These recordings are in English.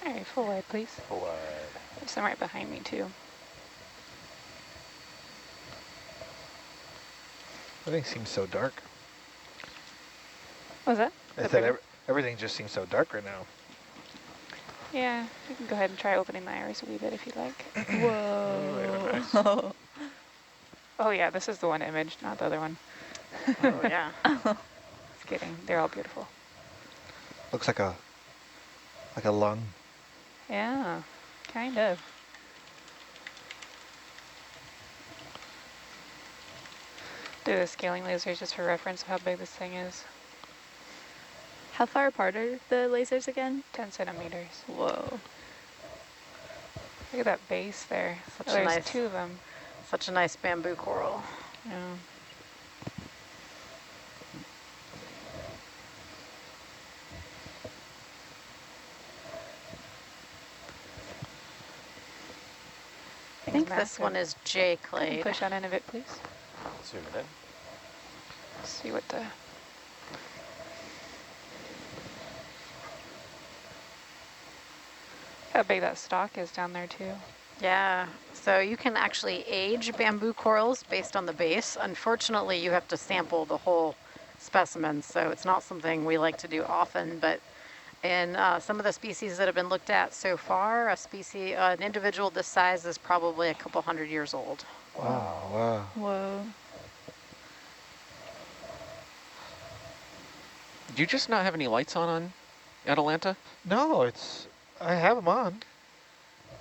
All right, full wide, please. Full wide. There's some right behind me, too. Everything seems so dark. What was that? I said everything just seems so dark right now. Yeah, you can go ahead and try opening the iris a wee bit if you'd like. Ooh, nice. Whoa. Oh yeah, this is the one image, not the other one. Oh, yeah. Just kidding. They're all beautiful. Looks like a lung. Yeah, kind of. Do the scaling lasers just for reference of how big this thing is. How far apart are the lasers again? 10 centimeters. Whoa. Look at that base there. Such Oh, a there's nice, 2 of them. such a nice bamboo coral. Yeah. I think this one is J clade. Push on in a bit, please. Zoom it in. See what the... How big that stalk is down there too. Yeah, so you can actually age bamboo corals based on the base. Unfortunately, you have to sample the whole specimen, so it's not something we like to do often, but in some of the species that have been looked at so far, an individual this size is probably a couple 100 years old. Wow, wow. Whoa. Do you just not have any lights on Atalanta? No, I have them on.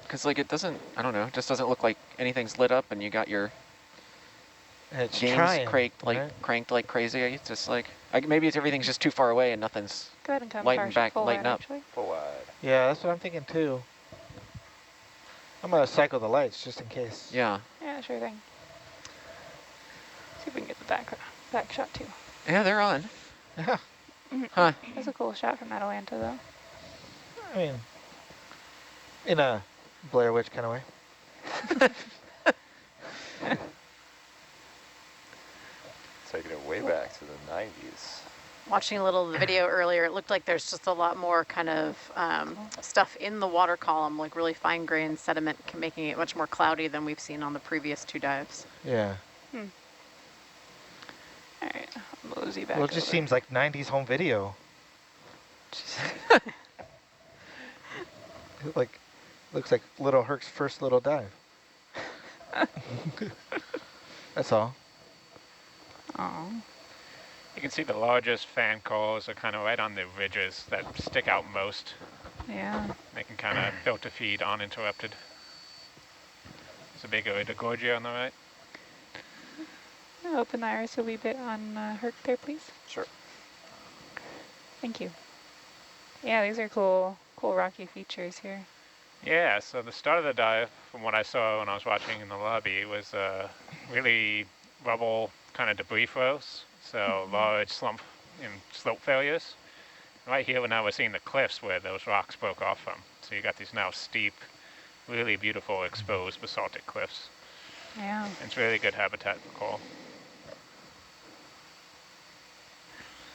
Because like it doesn't, I don't know, it just doesn't look like anything's lit up and you got your And it's games trying, cranked like crazy. It's just like, maybe everything's just too far away and nothing's Go ahead and come lighting full lighting wide, up. actually. Full wide. Yeah, that's what I'm thinking too. I'm gonna cycle the lights just in case. Yeah. Yeah, sure thing. See if we can get the back shot too. Yeah, they're on. Yeah, Huh. That's a cool shot from Atalanta though. I mean, in a Blair Witch kind of way. Taking it way back to the 90s. Watching a little of the video earlier, it looked like there's just a lot more kind of stuff in the water column, like really fine-grained sediment, making it much more cloudy than we've seen on the previous 2 dives. Yeah. All right, I'll mosey back Well, it just over. seems like 90s home video. Looks like little Herc's first little dive. That's all. Oh, You can see the largest fan corals are kind of right on the ridges that stick out most. yeah. They can kind of filter feed uninterrupted. There's a big Gorgia on the right. Open the iris a wee bit on Herc there, please. Sure. Thank you. Yeah, these are cool rocky features here. Yeah, so the start of the dive, from what I saw when I was watching in the lobby, was really rubble kind of debris flows. So large slope failures. Right here, now we're seeing the cliffs where those rocks broke off from. So you got these now steep, really beautiful exposed basaltic cliffs. Yeah. It's really good habitat for coral.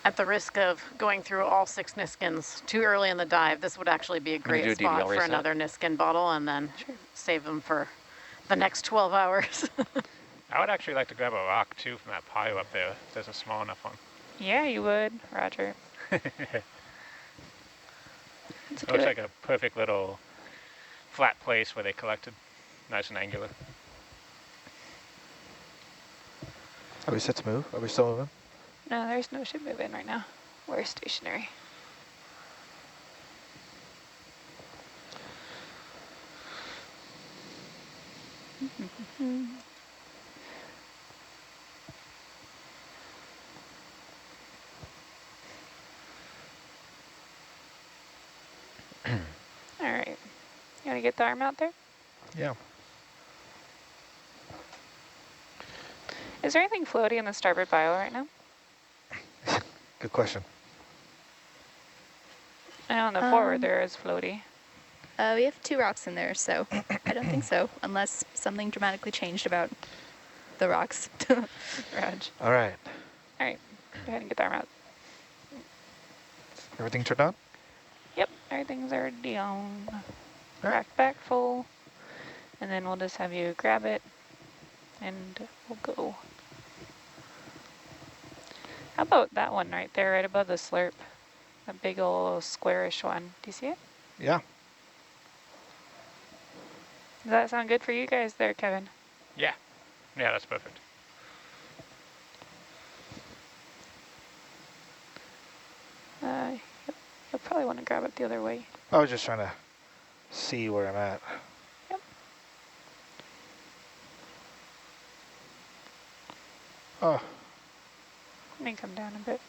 At the risk of going through all 6 Niskins too early in the dive, this would actually be a great do a spot DVL for reset. another Niskin bottle and then save them for the next 12 hours. I would actually like to grab a rock too from that pile up there, if there's a small enough one. Yeah, you would, Roger. It looks like a perfect little flat place where they collected. Nice and angular. Are we set to move? Are we still moving? No, there's no ship moving right now. We're stationary. All right. You want to get the arm out there? Yeah. Is there anything floaty in the starboard bio right now? Good question. I know on the forward there is floaty. We have 2 rocks in there, so I don't think so, unless something dramatically changed about the rocks. Rog. All right. All right. Go ahead and get the arm out. Everything turned on? Yep. everything's already on. All right. Back full. And then we'll just have you grab it and we'll go. How about that one right there, right above the slurp? A big old squarish one. Do you see it? Yeah. Does that sound good for you guys there, Kevin? Yeah. Yeah, that's perfect. You'll probably want to grab it the other way. I was just trying to see where I'm at. Yep. Oh, Let me come down a bit.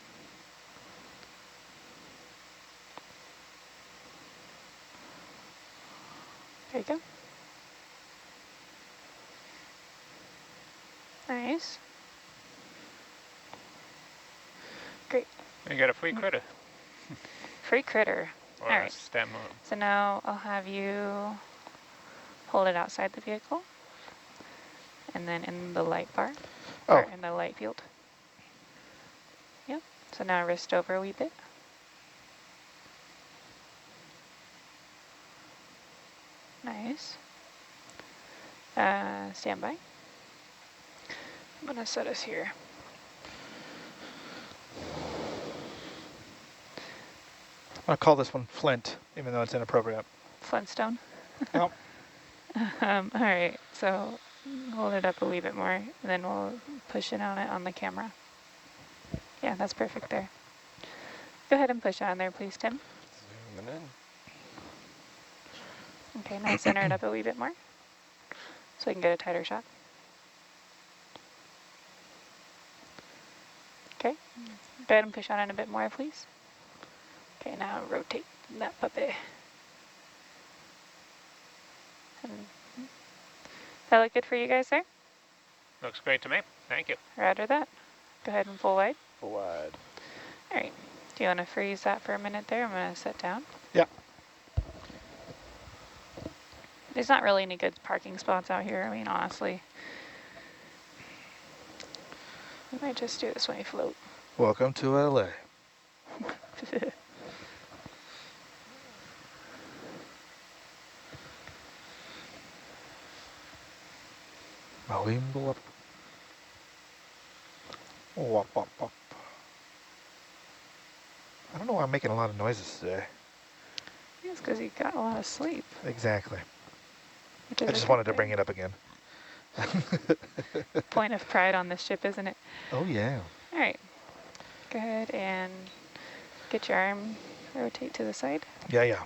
There you go. Nice. Great. You got a free critter. Free critter. Or All a right. stem. So now I'll have you hold it outside the vehicle and then in the light bar, or oh, in the light field. Yep. So now wrist over a wee bit. Nice. Stand by. I'm gonna set us here. I'll call this one Flint, even though it's inappropriate. Flintstone. Oh, All right, so hold it up a wee bit more, and then we'll push it on the camera. Yeah, that's perfect there. Go ahead and push on there, please, Tim. Zooming in. Okay, now center it up a wee bit more, so we can get a tighter shot. Okay, go ahead and push on it a bit more, please. Okay, now rotate that puppy. And that look good for you guys there? Looks great to me. Thank you. Roger that. Go ahead and full wide. Full wide. All right, do you want to freeze that for a minute there? I'm going to sit down. yeah. There's not really any good parking spots out here, I mean, honestly. I might just do this when you float. Welcome to LA. Wap, wap, wap. I don't know why I'm making a lot of noises today. It's because you got a lot of sleep. Exactly. Which is I a just good wanted to thing. bring it up again. Point of pride on this ship, isn't it? Oh, yeah. All right. Go ahead and get your arm, rotate to the side. Yeah, yeah.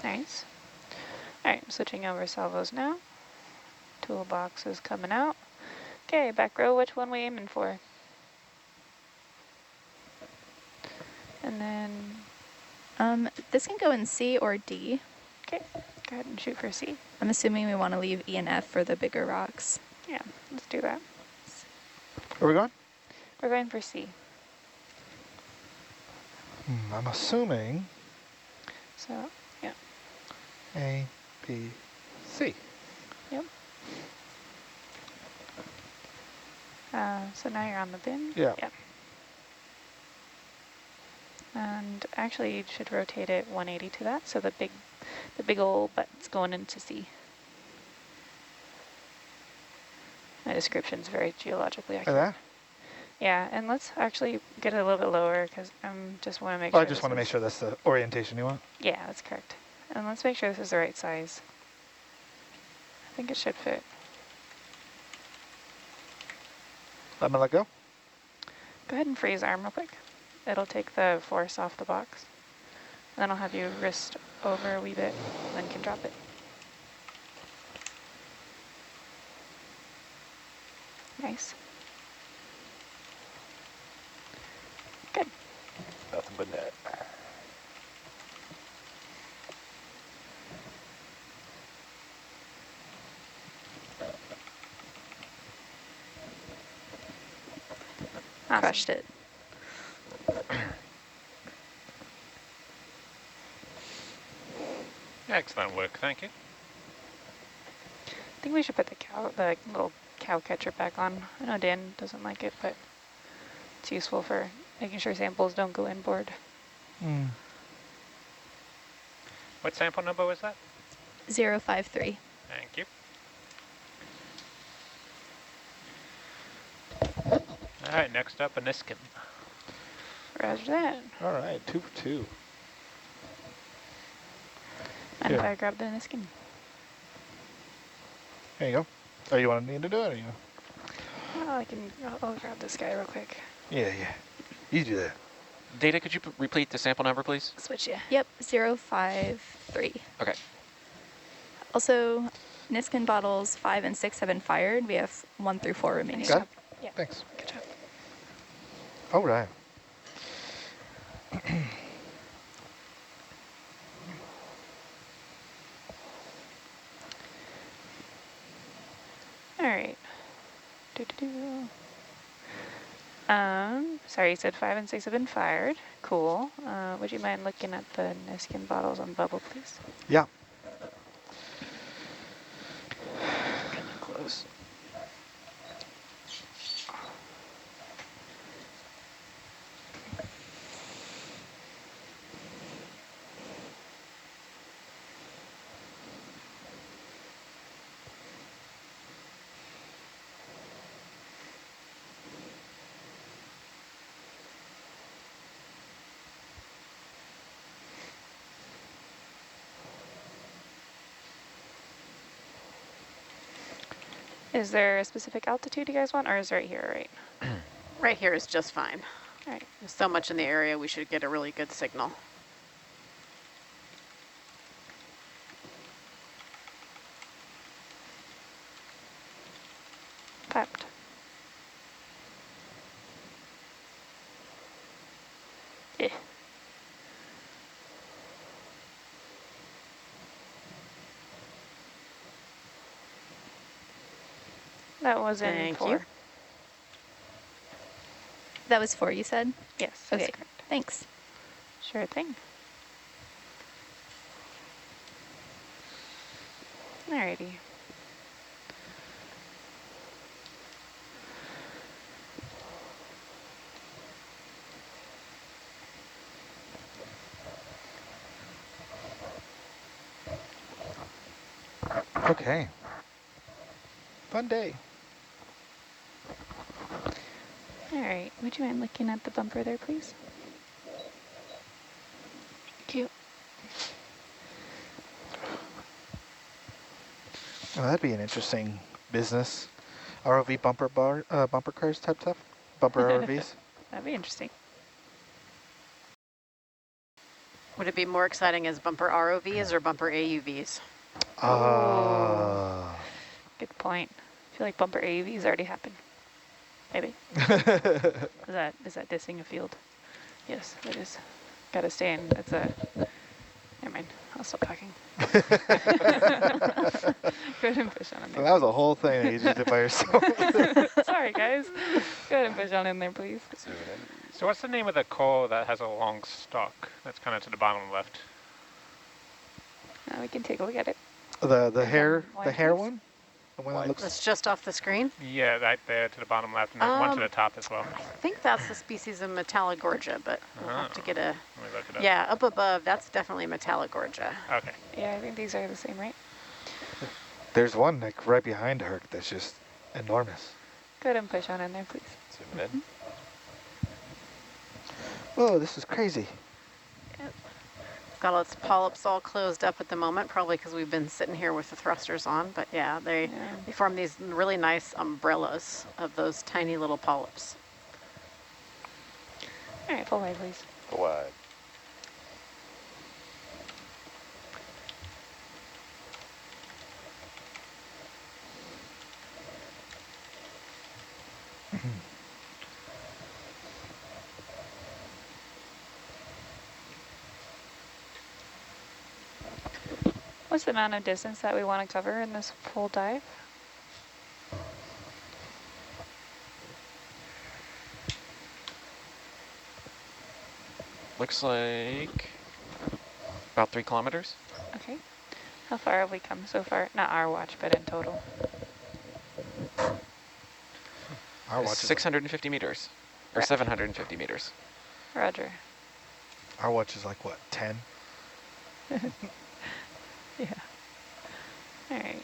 Nice. All right, switching over salvos now. Toolbox is coming out. Okay, back row, which one we aiming for? And then, This can go in C or D. okay, go ahead and shoot for C. I'm assuming we want to leave E and F for the bigger rocks. Yeah, let's do that. Where are we going? We're going for C. I'm assuming So, yeah. A, B, C. Yep. So now you're on the bin? Yeah. Yep. And actually you should rotate it 180 to that, so the big old butt's going into C. My description's very geologically Like accurate. that? Yeah, and let's actually get it a little bit lower because I just want to make Well, sure. I just want to make sure that's the orientation you want. Yeah, that's correct. And let's make sure this is the right size. I think it should fit. I'm gonna let go. Go ahead and freeze arm real quick. It'll take the force off the box. And then I'll have you wrist over a wee bit, and then can drop it. Nice. Good. Nothing but net. Awesome. Crushed it. Excellent work, thank you. I think we should put the little cow catcher back on. I know Dan doesn't like it, but it's useful for making sure samples don't go inboard. Hmm. What sample number was that? 053. Thank you. All right, next up, a Niskin. Roger that. All right, 2 for 2. And if Here. I grab the Niskin. There you go. Oh, you want me to do it? Or you? Oh, I'll grab this guy real quick. Yeah. You do that. Data, could you repeat the sample number, please? Switch ya. Yep, 053. Okay. Also, Niskin bottles 5 and 6 have been fired. We have 1 through 4 remaining. Got it? Yeah. Thanks. Good job. All right. All right. Sorry, you said 5 and 6 have been fired. Cool. Would you mind looking at the Niskin bottles on bubble, please? Yeah. Kind of close. Is there a specific altitude you guys want, or is right here, right? Right here is just fine. All right. There's so much in the area, we should get a really good signal. Popped. Yeah. That was in Thank 4. you. That was 4, you said? Yes, that's Okay, correct. thanks. Sure thing. Alrighty. Okay. Fun day. Alright, would you mind looking at the bumper there, please? Cute. Oh, that'd be an interesting business. ROV bumper cars type stuff. Bumper ROVs. That'd be interesting. Would it be more exciting as bumper ROVs or bumper AUVs? Ah. Good point. I feel like bumper AUVs already happened. Maybe. Is that dissing a field? Yes, it is. Gotta stay in. That's a. Never mind. I'll stop talking. Go ahead and push on in So there. that was a whole thing that you just did by yourself. Sorry, guys. Go ahead and push on in there, please. Zoom it in. So what's the name of the coal that has a long stalk? That's kind of to the bottom left. We can take a look at it. the hair One, hair please. one? The one that Wide. looks That's just off the screen. Yeah, right there to the bottom left, and then one to the top as well. I think that's the species of Metallogorgia, but we'll have to get a... Let me look it up. Yeah, up above, that's definitely Metallogorgia. Okay. Yeah, I think these are the same, right? there's one like right behind her that's just enormous. Go ahead and push on in there, please. Zoom it in. Whoa, this is crazy. Got its polyps all closed up at the moment, probably because we've been sitting here with the thrusters on. But yeah, they form these really nice umbrellas of those tiny little polyps. All right, full wide, please. Wide. What's the amount of distance that we want to cover in this full dive? Looks like about 3 kilometers. Okay. How far have we come so far? Not our watch, but in total. Our watch is like, 650 meters, or Right. 750 meters. Roger. our watch is like what, 10? Yeah. All right.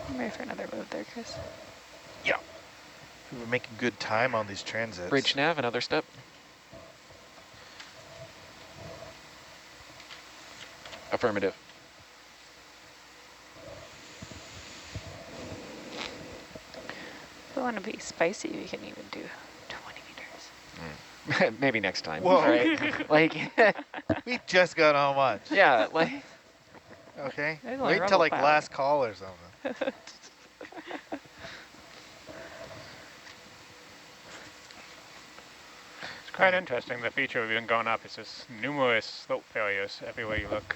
I'm ready for another move there, Chris. Yeah. We were making good time on these transits. Bridge nav, another step. Affirmative. If we want to be spicy, we can even do 20 meters. Maybe next time. Whoa. Right? Like, We just got on watch. yeah, like, Okay. There's only Wait until rubble like pile. last call or something. It's quite interesting. The feature we've been going up is just numerous slope failures everywhere you look.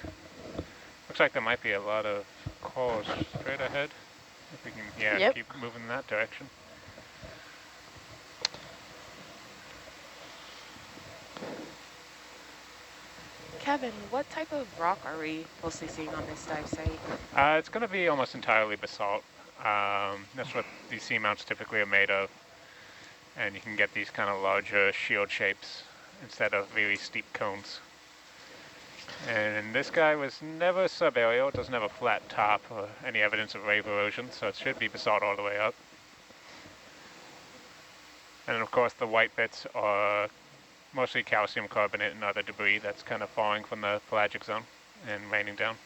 Looks like there might be a lot of calls straight ahead. If we can, yeah, Yep. keep moving in that direction. Kevin, what type of rock are we mostly seeing on this dive site? It's going to be almost entirely basalt. That's what these seamounts typically are made of. And you can get these kind of larger shield shapes instead of really steep cones. And this guy was never subaerial. It doesn't have a flat top or any evidence of wave erosion, so it should be basalt all the way up. And then of course the white bits are mostly calcium carbonate and other debris that's kind of falling from the pelagic zone and raining down.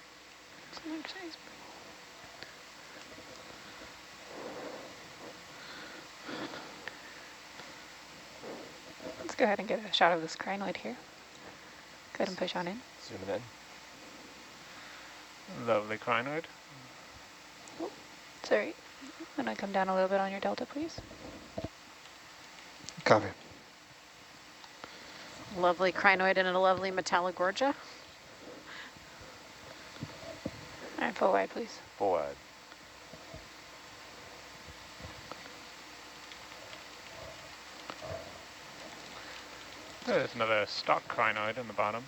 Let's go ahead and get a shot of this crinoid here. Go ahead and push on in. Zooming in. Lovely crinoid. Sorry. I'm going to come down a little bit on your delta, please. Copy. Lovely crinoid and a lovely metallogorgia. All right, full wide, please. Full wide. There's another stock crinoid in the bottom.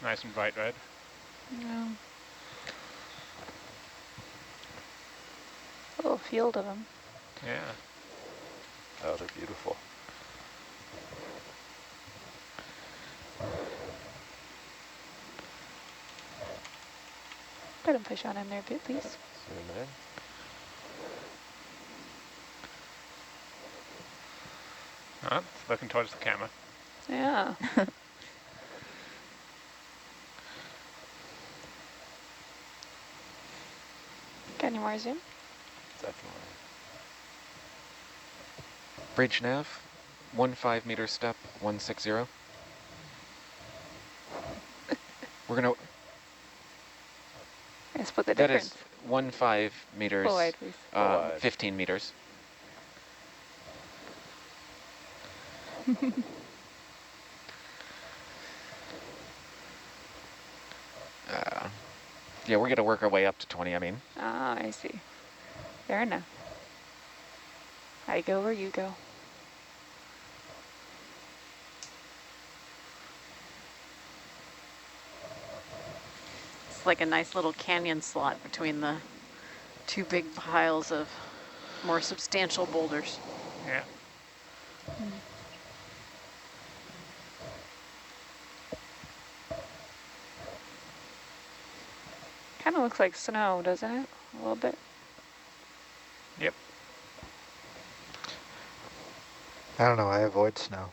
Nice and bright red. No. A little field of them. Yeah. Oh, they're beautiful. Go ahead and push on in there a bit, please. Zooming in. Oh, it's looking towards the camera. Yeah. Got any more zoom? Definitely. bridge nav, 15 meter step, 160. We're gonna, I split the that difference. is 15 meters, Full wide, please. Full wide. 15 meters. Yeah, we're gonna work our way up to 20, I mean. Ah, I see. Fair enough. I go where you go. It's like a nice little canyon slot between the two big piles of more substantial boulders. Yeah. Kind of looks like snow, doesn't it? A little bit. Yep. I don't know, I avoid snow.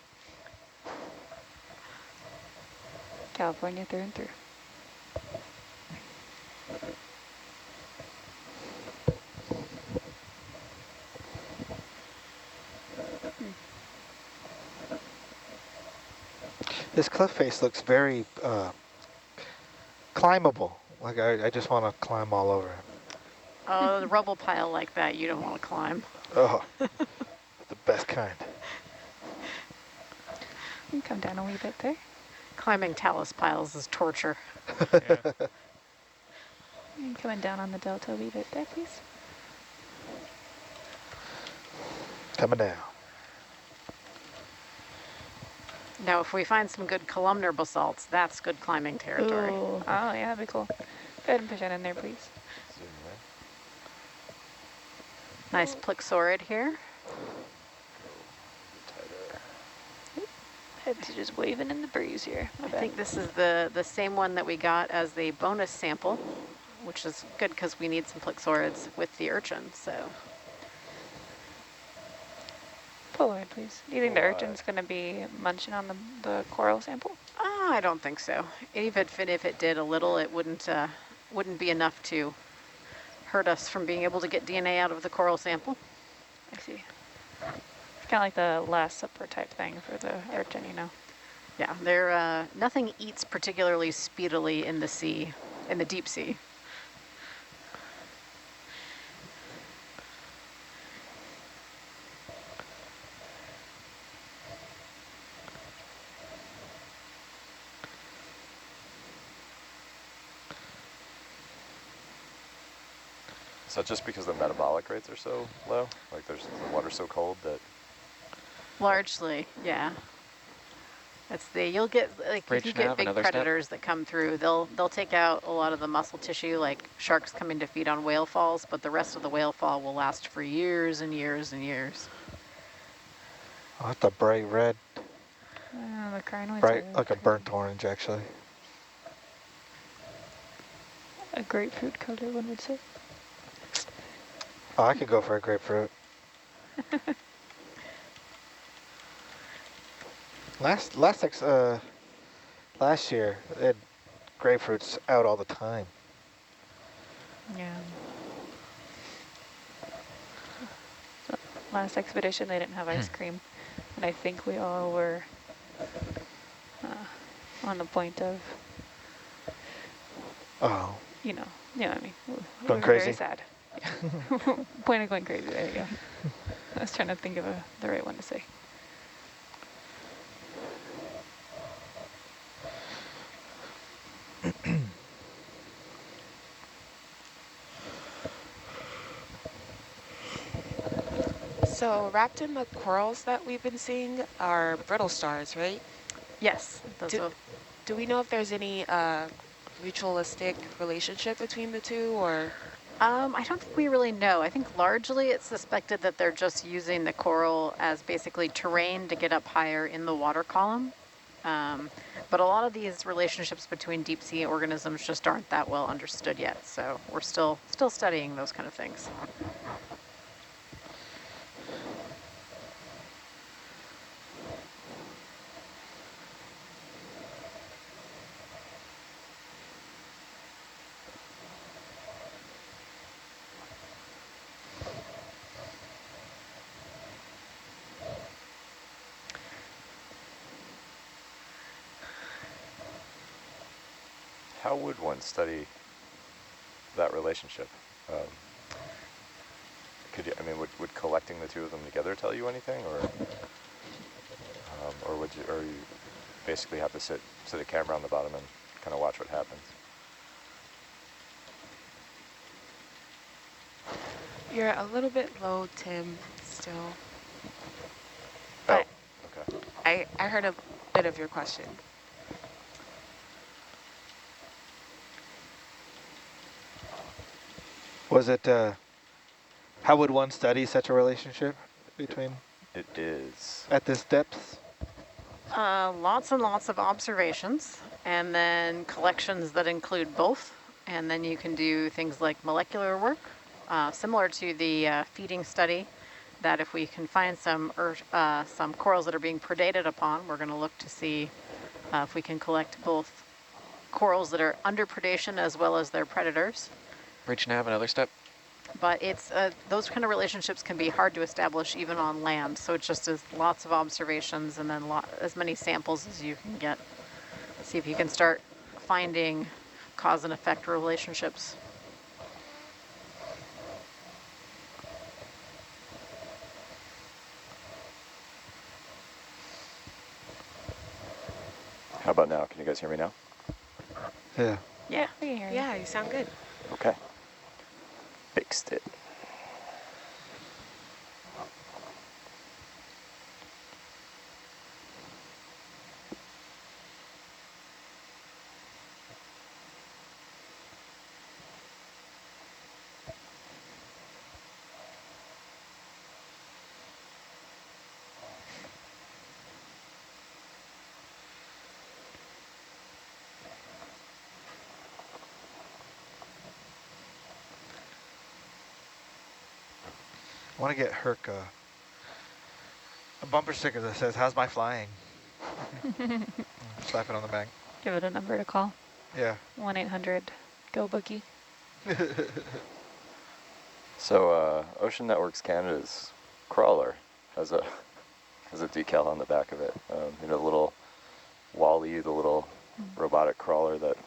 California through and through. This cliff face looks very climbable. Like I just want to climb all over it. Oh, the rubble pile like that, you don't want to climb. Oh, the best kind. You can come down a wee bit there. Climbing talus piles is torture. Yeah. You can coming down on the delta a wee bit there, please. coming down. Now, if we find some good columnar basalts, that's good climbing territory. Ooh. Oh, yeah, that'd be cool. Go ahead and push that in there, please. Zoom in. Nice plexaurid here. Tighter. Heads are just waving in the breeze here. I think this is the same one that we got as the bonus sample, which is good because we need some plexaurids with the urchin, so. Polaroid, please. Do you think the urchin's going to be munching on the coral sample? I don't think so. Even if it did a little, it wouldn't be enough to hurt us from being able to get DNA out of the coral sample. I see. It's kind of like the last supper type thing for the urchin, you know. Yeah, they're nothing eats particularly speedily in the sea, in the deep sea. Is that just because the metabolic rates are so low? Like the water's so cold that... Largely, yeah. You'll get, like, if you get big predators that come through, they'll take out a lot of the muscle tissue, like sharks coming to feed on whale falls, but the rest of the whale fall will last for years and years and years. Oh, that's a bright red. The crinoids Bright, are like a burnt orange, actually. a grapefruit color, one would say. Oh, I could go for a grapefruit. Last year, they had grapefruits out all the time. Yeah. So last expedition, they didn't have ice cream, and I think we all were on the point of, you know what I mean. We Going were crazy. Very sad. Yeah. Point of going crazy. There you go. I was trying to think of the right one to say. So wrapped in the corals that we've been seeing are brittle stars, right? Yes. Do we know if there's any mutualistic relationship between the two, or? I don't think we really know. I think largely it's suspected that they're just using the coral as basically terrain to get up higher in the water column. But a lot of these relationships between deep sea organisms just aren't that well understood yet. So we're still studying those kind of things. How would one study that relationship? Would collecting the two of them together tell you anything, or you basically have to sit a camera on the bottom and kind of watch what happens? You're a little bit low, Tim, still. Oh, But okay. I heard a bit of your question. Was it, how would one study such a relationship between? It is. At this depth? Lots and lots of observations, and then collections that include both. And then you can do things like molecular work, similar to the feeding study, that if we can find some corals that are being predated upon, we're going to look to see if we can collect both corals that are under predation as well as their predators. Reach nav, another step. But it's those kind of relationships can be hard to establish even on land. So it just is lots of observations and then as many samples as you can get. See if you can start finding cause and effect relationships. How about now? Can you guys hear me now? Yeah. Yeah. We can hear you. Yeah, you sound good. Okay. Fixed it. I want to get Herc a bumper sticker that says, "How's my flying?" Slap it on the back. Give it a number to call. Yeah. 1-800-GO-BOOGIE. So Ocean Networks Canada's crawler has a decal on the back of it. You know, the little Wall-E, the little robotic crawler that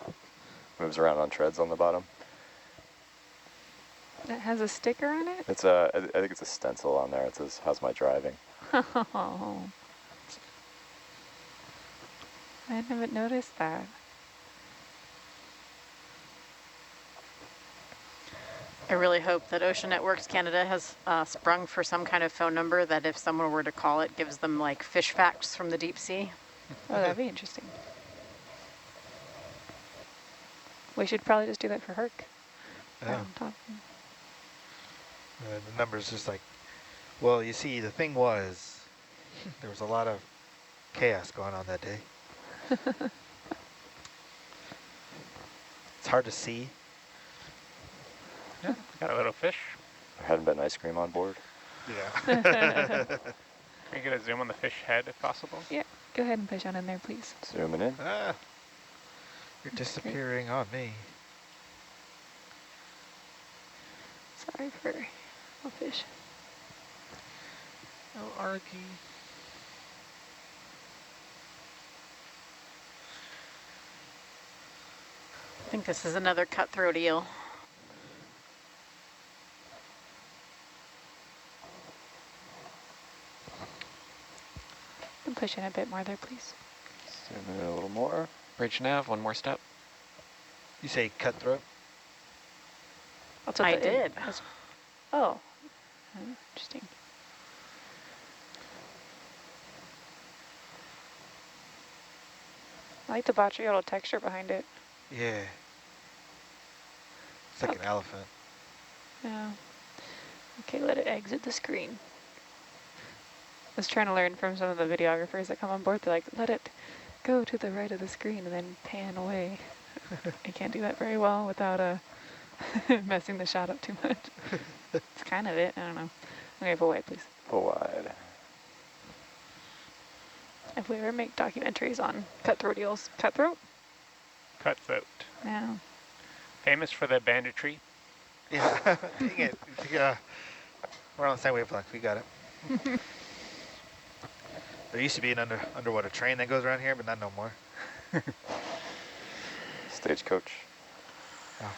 moves around on treads on the bottom. That has a sticker on it? It's I think it's a stencil on there. It says, "How's my driving?" Oh, I haven't noticed that. I really hope that Ocean Networks Canada has sprung for some kind of phone number that if someone were to call it, gives them like fish facts from the deep sea. Oh, that'd be interesting. We should probably just do that for Herc. Yeah. On top. The number's just like, well, you see, the thing was, there was a lot of chaos going on that day. It's hard to see. Yeah, got a little fish. There hadn't been ice cream on board. Yeah. Can we get a zoom on the fish head if possible? Yeah, go ahead and push on in there, please. Zooming in. You're disappearing on me. Sorry for a fish. Oh, Argy. I think this is another cutthroat eel. You can push in a bit more there, please. Zoom in a little more. Bridge nav, one more step. You say cutthroat? That's what I the- did. Oh, interesting. I like the botryoidal texture behind it. Yeah. It's like an elephant. Yeah. Okay, let it exit the screen. I was trying to learn from some of the videographers that come on board. They're like, let it go to the right of the screen and then pan away. I can't do that very well without messing the shot up too much. It's kind of it. I don't know. Okay, pull wide, please. Pull wide. If we ever make documentaries on cutthroat eels, cutthroat? Cutthroat. Yeah. Famous for their banditry. Yeah. Dang it. Yeah. We're on the same wavelength. We got it. There used to be an underwater train that goes around here, but not no more. Stagecoach. Oh.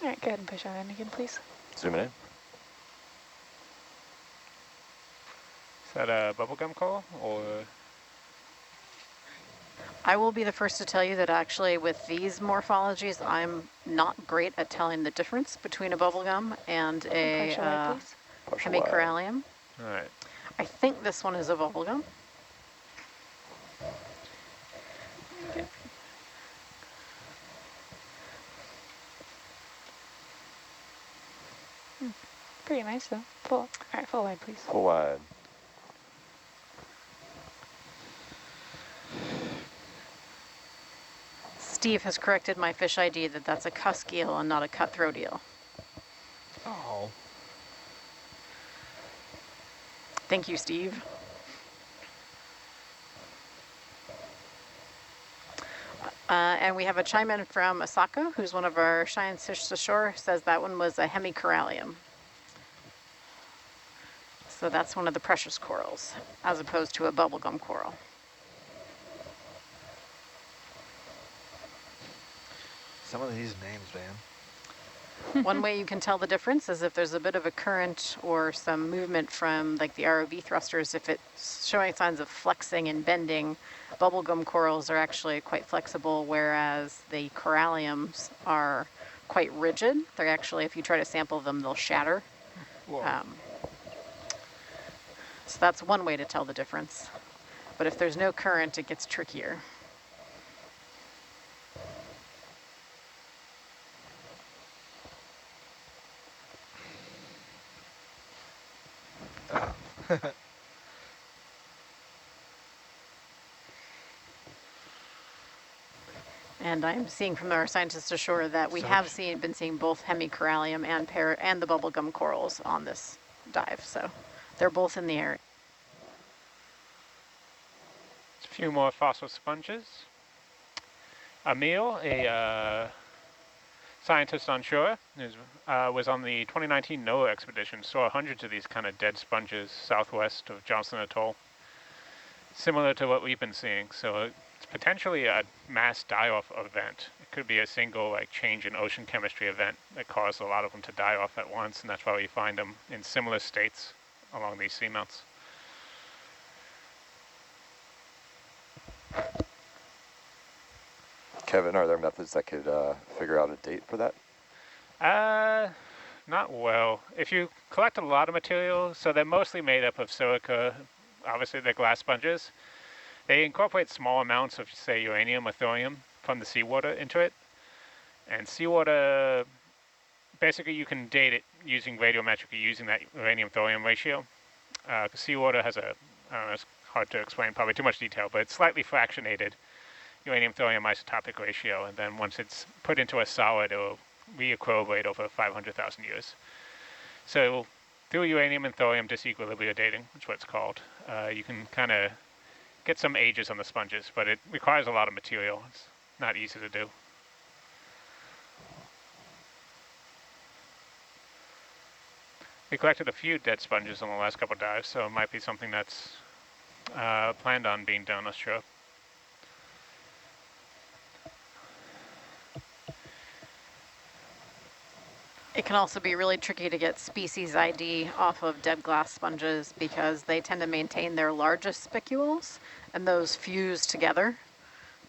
All right, go ahead and push on in again, please. Zooming in. Is that a bubblegum call or? I will be the first to tell you that actually with these morphologies, I'm not great at telling the difference between a bubblegum and a Push away, please. Partial wide. hemicorallium. All right. I think this one is a bubblegum. Pretty nice though. Full. All right, full wide, please. Pull wide. Steve has corrected my fish ID that that's a cusk eel and not a cutthroat eel. Oh. Thank you, Steve. And we have a chime in from Asako, who's one of our Cheyenne Fish to Shore, says that one was a hemicorallium. So that's one of the precious corals, as opposed to a bubblegum coral. Some of these names, man. One way you can tell the difference is if there's a bit of a current or some movement from like the ROV thrusters, if it's showing signs of flexing and bending. Bubblegum corals are actually quite flexible, whereas the coralliums are quite rigid. They're actually, if you try to sample them, they'll shatter. So that's one way to tell the difference. But if there's no current, it gets trickier. And I'm seeing from our scientists ashore that we So have much- been seeing both hemicorallium and the bubblegum corals on this dive. So they're both in the area. A few more fossil sponges. Emil, a scientist on shore, was on the 2019 NOAA expedition, saw hundreds of these kind of dead sponges southwest of Johnson Atoll, similar to what we've been seeing. So it's potentially a mass die-off event. It could be a single like change in ocean chemistry event that caused a lot of them to die off at once, and that's why we find them in similar states along these seamounts. Kevin, are there methods that could figure out a date for that? Not well. If you collect a lot of material, so they're mostly made up of silica, obviously they're glass sponges. They incorporate small amounts of, say, uranium or thorium from the seawater into it. And seawater, basically you can date it using radiometrically using that uranium-thorium ratio. Seawater has a, I don't know, it's hard to explain, probably too much detail, but it's slightly fractionated uranium-thorium isotopic ratio, and then once it's put into a solid, it will re-equilibrate over 500,000 years. So through uranium and thorium disequilibrium dating, which is what it's called, you can kind of get some ages on the sponges, but it requires a lot of material. It's not easy to do. We collected a few dead sponges on the last couple of dives, so it might be something that's planned on being done, not sure. It can also be really tricky to get species ID off of dead glass sponges because they tend to maintain their largest spicules and those fuse together.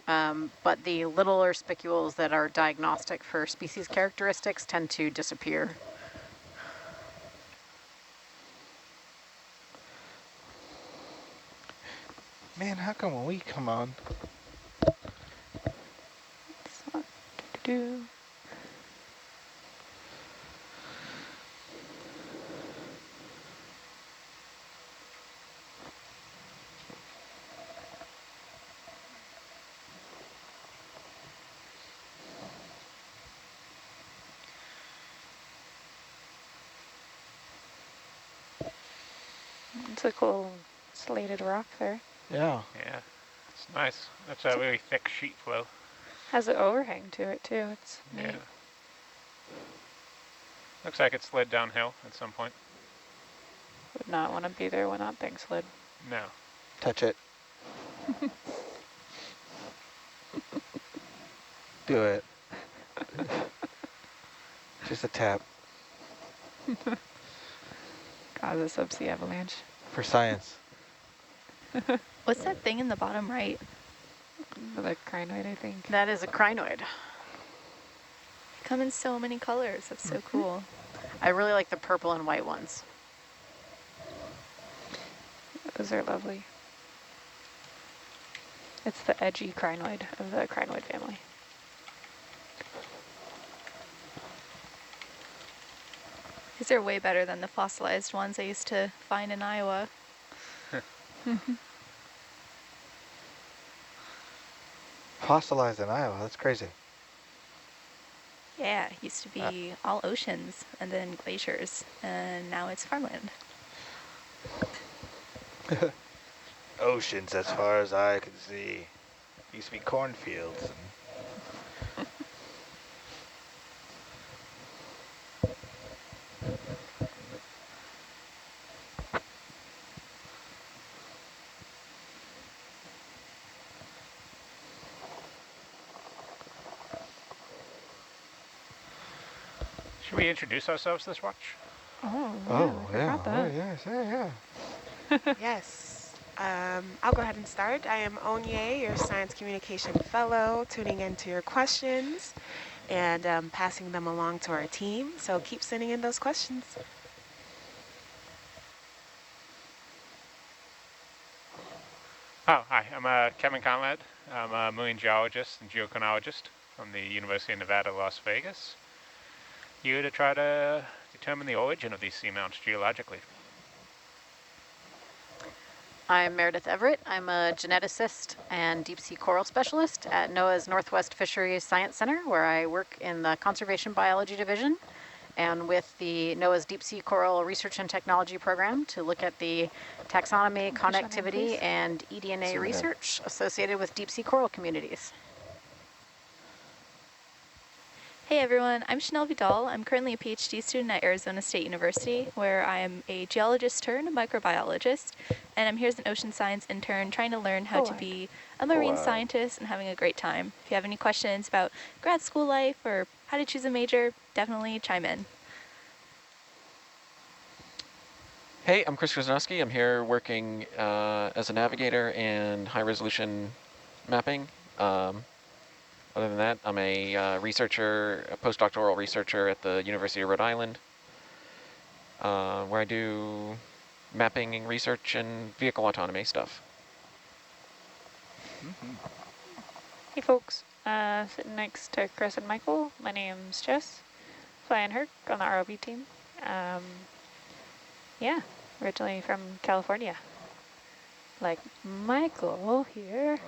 But the littler spicules that are diagnostic for species characteristics tend to disappear. Man, how come when we come on? Do. It's a cool slated rock there. Yeah. Yeah, it's nice. That's a really thick sheet flow. Has an overhang to it too. It's neat. Yeah. Looks like it slid downhill at some point. Would not want to be there when that thing slid. No. Touch it. Do it. Just a tap Cause a subsea avalanche. for science. What's that thing in the bottom right? The crinoid, I think. That is a crinoid. Come in so many colors. That's so cool. I really like the purple and white ones. Those are lovely. It's the edgy crinoid of the crinoid family. These are way better than the fossilized ones I used to find in Iowa. Fossilized in Iowa, that's crazy. Yeah, it used to be all oceans and then glaciers, and now it's farmland. Oceans as far as I can see. Used to be cornfields. Should we introduce ourselves this watch? Oh, Oh, I yeah. forgot that. Oh, yes, yeah, yeah. Yes. I'll go ahead and start. I am Onye, your Science Communication Fellow, tuning into your questions and passing them along to our team. So keep sending in those questions. Oh, hi. I'm Kevin Conrad. I'm a marine geologist and geochronologist from the University of Nevada, Las Vegas. Here to try to determine the origin of these seamounts geologically. I'm Meredith Everett. I'm a geneticist and deep sea coral specialist at NOAA's Northwest Fisheries Science Center, where I work in the Conservation Biology Division and with the NOAA's Deep Sea Coral Research and Technology Program to look at the taxonomy, Push on in, connectivity, please. and eDNA Zoom in. research associated with deep sea coral communities. Hey everyone, I'm Chanel Vidal. I'm currently a PhD student at Arizona State University, where I am a geologist turned microbiologist, and I'm here as an ocean science intern trying to learn how to Forward. be a marine Forward. scientist and having a great time. If you have any questions about grad school life or how to choose a major, definitely chime in. Hey, I'm Chris Krasnowski. I'm here working as a navigator in high-resolution mapping. Other than that, I'm a researcher, a postdoctoral researcher at the University of Rhode Island, where I do mapping and research and vehicle autonomy stuff. Hey folks, sitting next to Chris and Michael. My name's Jess, flying Herc on the ROV team. Yeah, originally from California. Like Michael here.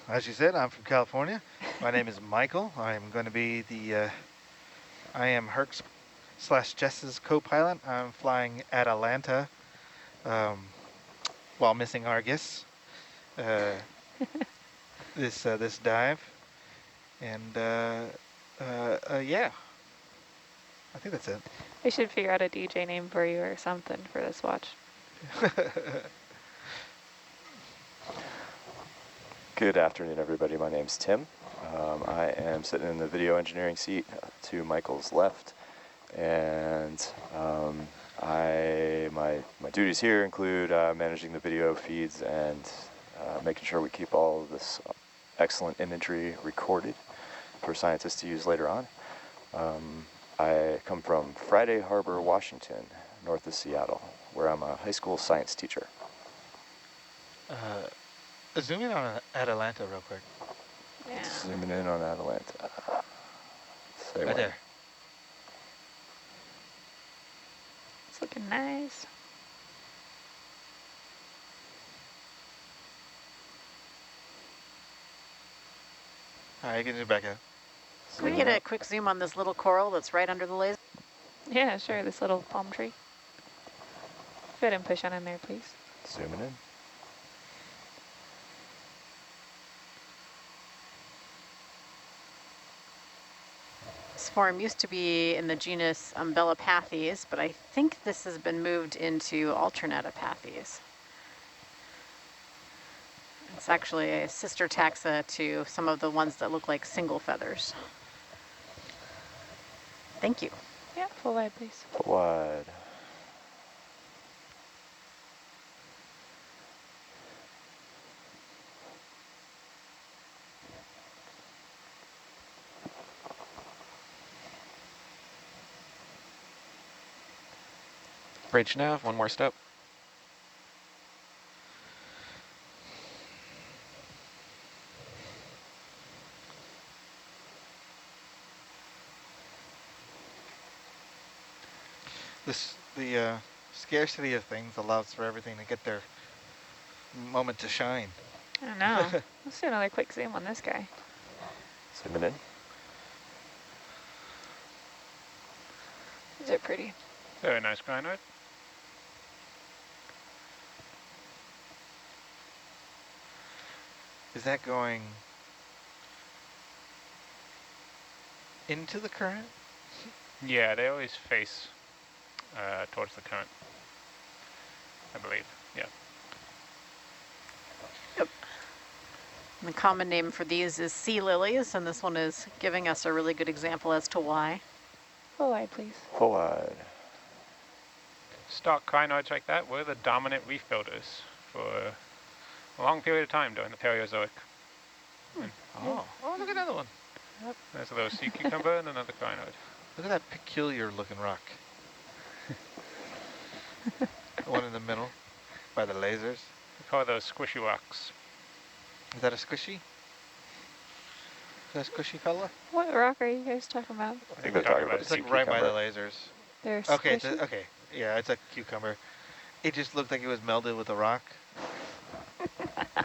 As you said, I'm from California. My name is Michael. I'm going to be the, I am Herc's / Jess's co-pilot. I'm flying Atalanta while missing Argus this dive. And yeah, I think that's it. We should figure out a DJ name for you or something for this watch. Good afternoon, everybody. My name's Tim. I am sitting in the video engineering seat to Michael's left, and my duties here include managing the video feeds and making sure we keep all of this excellent imagery recorded for scientists to use later on. I come from Friday Harbor, Washington, north of Seattle, where I'm a high school science teacher. Zoom in on Atalanta real quick. Yeah. Zooming in on Atalanta. Say Right when. there. It's looking nice. All right, you can zoom back out. Can we get a quick zoom on this little coral that's right under the laser? Yeah, sure, this little palm tree. Go ahead and push on in there, please. Zooming in. This form used to be in the genus Umbellapathes, but I think this has been moved into Alternatipathes. It's actually a sister taxa to some of the ones that look like single feathers. Thank you. Yeah, full wide, please. Full wide. Bridge nav, one more step. The scarcity of things allows for everything to get their moment to shine. I don't know. Let's do another quick zoom on this guy. Zooming in. These are pretty. Very nice crinoid. Is that going into the current? Yeah, they always face towards the current, I believe. Yeah. Yep. And the common name for these is sea lilies, and this one is giving us a really good example as to why. Full wide, please. Full wide. Stark crinoids like that were the dominant reef builders for a long period of time during the Paleozoic. Oh, look at another one. Yep. There's a little sea cucumber and another crinoid. Look at that peculiar looking rock. The one in the middle by the lasers. We call those squishy rocks. Is that a squishy? Is that a squishy fella? What rock are you guys talking about? I think we're talking about It's sea like right by the cucumber. lasers. They're Okay, squishy? okay. Yeah, it's a cucumber. It just looked like it was melded with a rock. Oh,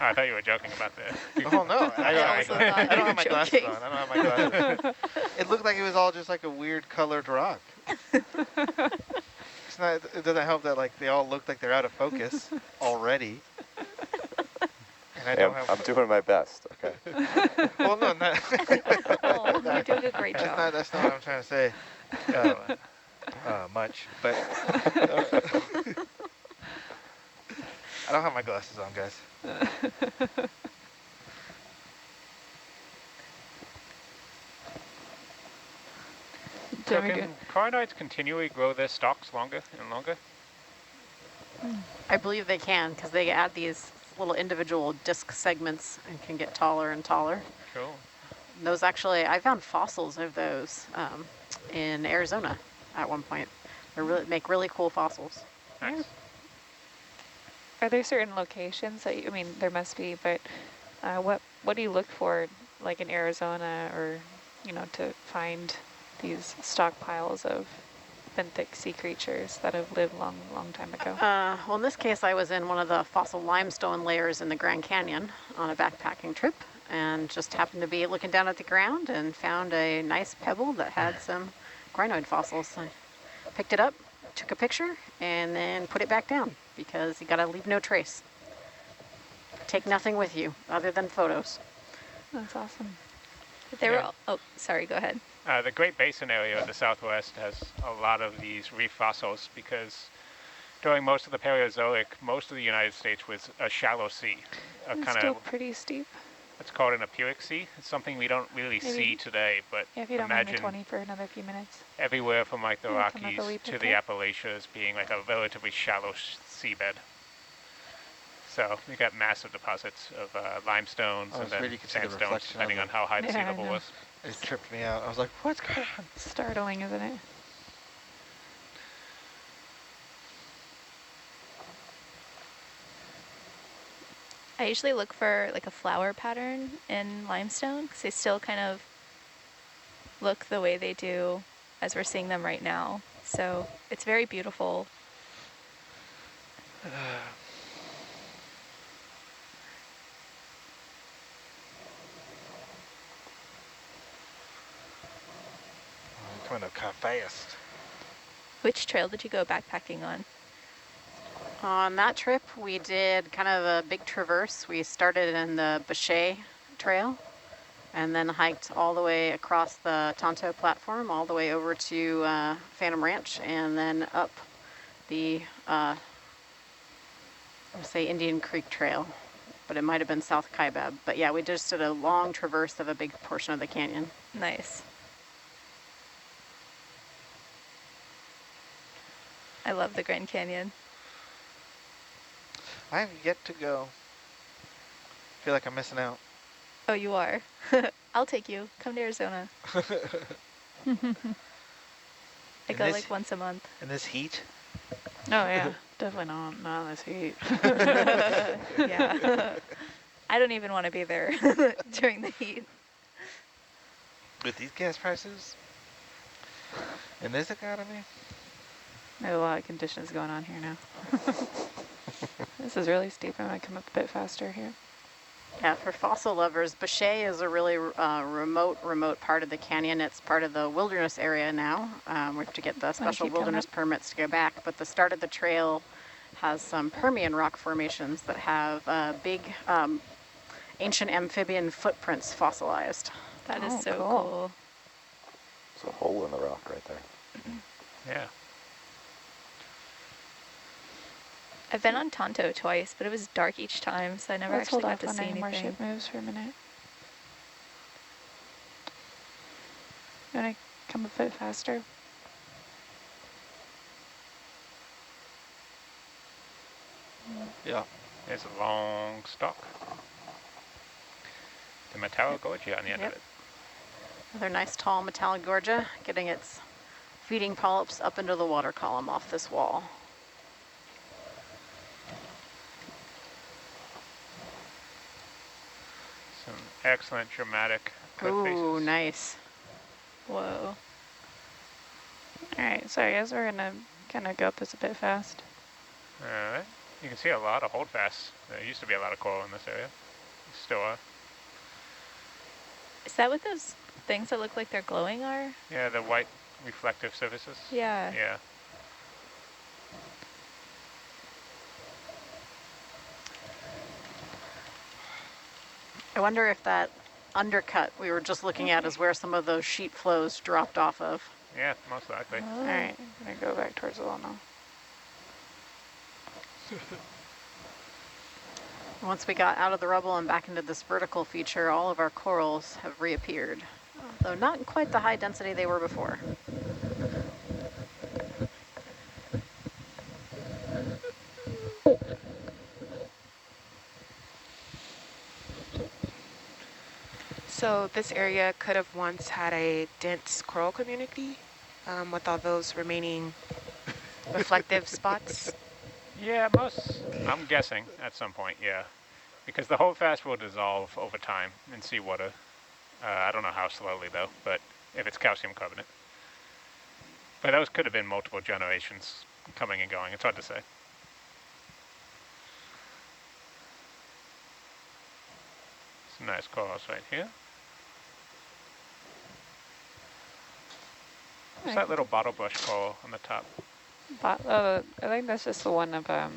I thought you were joking about the. Oh no, I also thought don't you were have my glasses joking. on. I don't have my glasses. It looked like it was all just like a weird colored rock. It's not. It doesn't help that like they all look like they're out of focus already. And I Hey, don't have. I'm doing my best, okay? Well, no, not. Oh, you're doing a great job. That's not what I'm trying to say. Much, but I don't have my glasses on, guys. So can crinoids continually grow their stalks longer and longer? I believe they can because they add these little individual disc segments and can get taller and taller. Cool. And those actually, I found fossils of those in Arizona at one point. They make really cool fossils. Nice. Are there certain locations that I mean, there must be, but what do you look for, like in Arizona, or to find these stockpiles of benthic sea creatures that have lived long time ago? Well, in this case, I was in one of the fossil limestone layers in the Grand Canyon on a backpacking trip, and just happened to be looking down at the ground and found a nice pebble that had some crinoid fossils. I picked it up, took a picture, and then put it back down because you gotta leave no trace. Take nothing with you other than photos. That's awesome. They were all, oh, sorry, go ahead. The Great Basin area of the Southwest has a lot of these reef fossils because during most of the Paleozoic, most of the United States was a shallow sea. It's still pretty steep. It's called an epic sea. It's something we don't really see today, but Yeah, if you don't mind me imagine 20 for another few minutes. everywhere from like the Yeah, come up a Rockies wee to bit the there. Appalachians being like a relatively shallow seabed. So we got massive deposits of limestones I and was then ready to see the sandstones, reflection of depending it. on how high the sea Yeah, I level know. was. It tripped me out. I was like, what's going on? Startling, isn't it? I usually look for like a flower pattern in limestone because they still kind of look the way they do as we're seeing them right now. So it's very beautiful. Coming up kind of fast. Which trail did you go backpacking on? On that trip, we did kind of a big traverse. We started in the Bechet Trail and then hiked all the way across the Tonto platform, all the way over to Phantom Ranch, and then up the, I would say Indian Creek Trail, but it might have been South Kaibab. But yeah, we just did a long traverse of a big portion of the canyon. Nice. I love the Grand Canyon. I have yet to go. I feel like I'm missing out. Oh, you are? I'll take you. Come to Arizona. I go like once a month. In this heat? Oh yeah, definitely not in this heat. Yeah. I don't even want to be there during the heat. With these gas prices? In this economy? There's a lot of conditions going on here now. This is really steep. I might come up a bit faster here. Yeah, for fossil lovers, Bechet is a really remote part of the canyon. It's part of the wilderness area now. We have to get the special keep coming wilderness up? permits to go back, but the start of the trail has some Permian rock formations that have big ancient amphibian footprints fossilized. That is Oh, so cool. cool. There's a hole in the rock right there. Yeah. I've been on Tonto twice, but it was dark each time, so I never Let's actually hold got off to on see any more anything. ship moves for a minute. You want to come a bit faster? Yeah. There's a long stalk. The Metallogorgia on the end Yep. of it. Another nice tall Metallogorgia, getting its feeding polyps up into the water column off this wall. Some excellent dramatic cliff Ooh, faces. nice. Whoa. All right, sorry guys, we're gonna kind of go up this a bit fast. You can see a lot of holdfasts. There used to be a lot of coral in this area. Still are. Is that what those things that look like they're glowing are? Yeah, the white reflective surfaces. Yeah. Yeah. I wonder if that undercut we were just looking at is where some of those sheet flows dropped off of. Yeah, most likely. All right, I'm gonna go back towards the wall now. Once we got out of the rubble and back into this vertical feature, all of our corals have reappeared, though not in quite the high density they were before. So this area could have once had a dense coral community with all those remaining reflective spots. Yeah, I'm guessing at some point, yeah. Because the holdfast will dissolve over time in seawater. I don't know how slowly though, but if it's calcium carbonate. But those could have been multiple generations coming and going. It's hard to say. Some nice corals right here. What's that little bottle brush coral on the top? I think that's just the one of that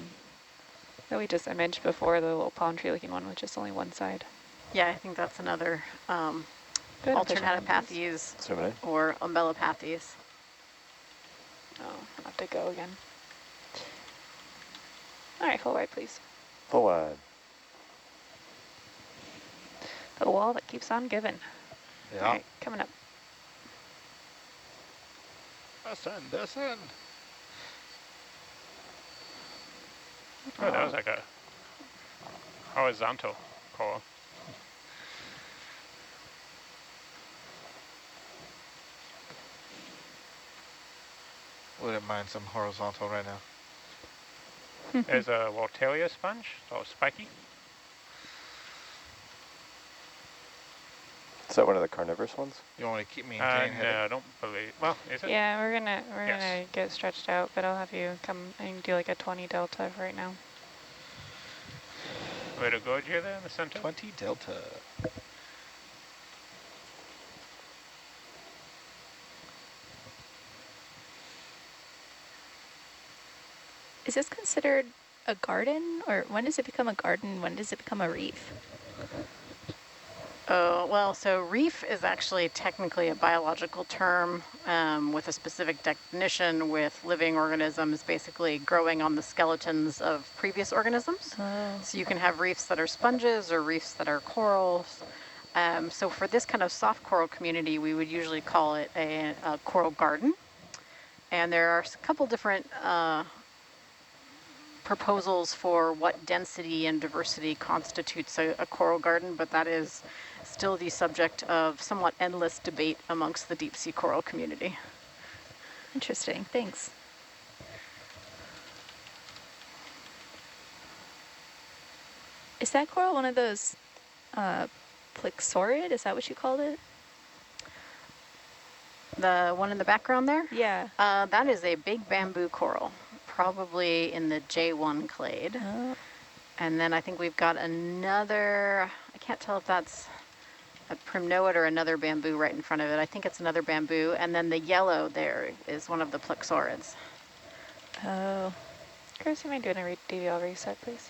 I mentioned before, the little palm tree looking one with just only one side. Yeah, I think that's another Good, alternatipathes Zoom in. or umbellapathes. Oh, I'll have to go again. All right, full wide, please. Full wide. The wall that keeps on giving. Yeah. All right, coming up. Descend, descend. Oh, that was like a horizontal coral. Wouldn't mind some horizontal right now. There's a Waltelia sponge, so spiky. Is that one of the carnivorous ones? You want to keep me No, headed? I don't believe. Well, is it? Yeah, we're gonna Yes. get stretched out, but I'll have you come and do like a 20 delta right now. Way to go, there in the center. 20 delta. Is this considered a garden, or when does it become a garden? When does it become a reef? Oh, well, so reef is actually technically a biological term with a specific definition with living organisms basically growing on the skeletons of previous organisms. Oh. So you can have reefs that are sponges or reefs that are corals. So for this kind of soft coral community, we would usually call it a coral garden. And there are a couple different proposals for what density and diversity constitutes a coral garden, but that is still the subject of somewhat endless debate amongst the deep sea coral community. Interesting, thanks. Is that coral one of those plexaurid? Is that what you called it? The one in the background there? Yeah. That is a big bamboo coral, probably in the J1 clade. Oh. And then I think we've got another, I can't tell if that's a primnoid or another bamboo right in front of it. I think it's another bamboo. And then the yellow there is one of the plexaurids. Oh. Chris, you mind doing a DVL reset, please?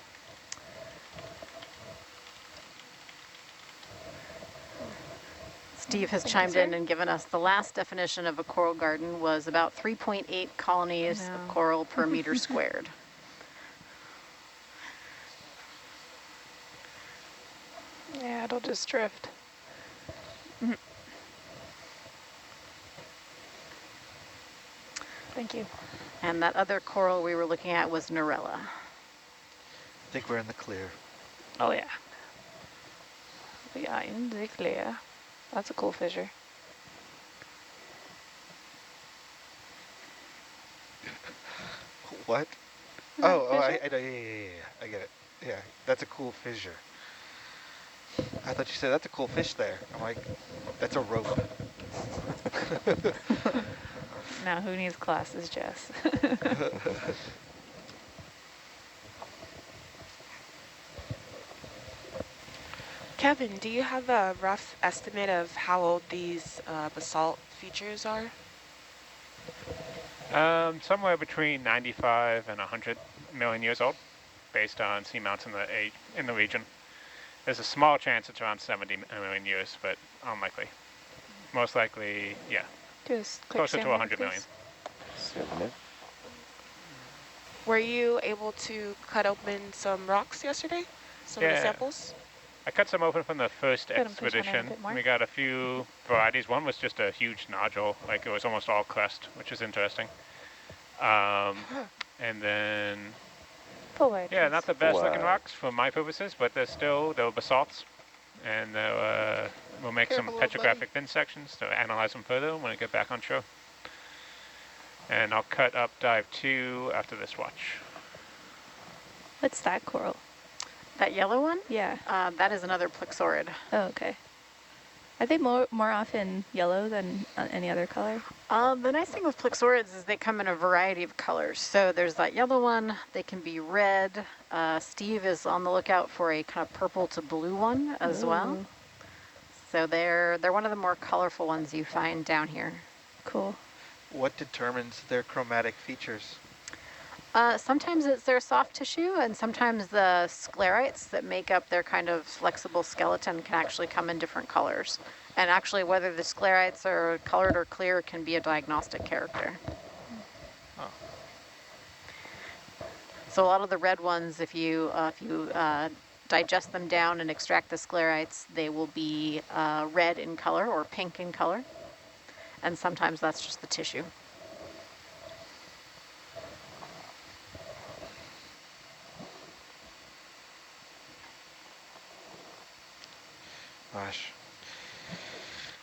Steve has Thank you, chimed sir. in and given us the last definition of a coral garden was about 3.8 colonies of No. coral per meter squared. Yeah, it'll just drift. Thank you. And that other coral we were looking at was Norella. I think we're in the clear. Oh yeah. We are in the clear. That's a cool fissure. What? Oh, I know, yeah, I get it. Yeah, that's a cool fissure. I thought you said that's a cool fish there. I'm like, that's a rope. Now who needs glasses, Jess? Kevin, do you have a rough estimate of how old these basalt features are? Somewhere between 95 and 100 million years old, based on seamounts in the region. There's a small chance it's around 70 million years, but unlikely. Most likely, yeah, Just closer to 100 million. Were you able to cut open some rocks yesterday? Some of the samples? I cut some open from the first Go ahead and push on it a expedition. bit more. We got a few varieties. One was just a huge nodule, like it was almost all crust, which is interesting. And then, Full wide, yeah, please. not the best looking Wow. rocks for my purposes, but they're basalts. And we'll make some petrographic thin sections to analyze them further when I get back on shore. And I'll cut up dive 2 after this watch. What's that coral? That yellow one? Yeah. That is another plexaurid. Oh, okay. Are they more often yellow than any other color? The nice thing with plexaurids is they come in a variety of colors. So there's that yellow one. They can be red. Steve is on the lookout for a kind of purple to blue one as well. So they're one of the more colorful ones you find down here. Cool. What determines their chromatic features? Sometimes it's their soft tissue, and sometimes the sclerites that make up their kind of flexible skeleton can actually come in different colors. And actually, whether the sclerites are colored or clear can be a diagnostic character. Oh. So a lot of the red ones, if you digest them down and extract the sclerites, they will be red in color or pink in color. And sometimes that's just the tissue. Gosh.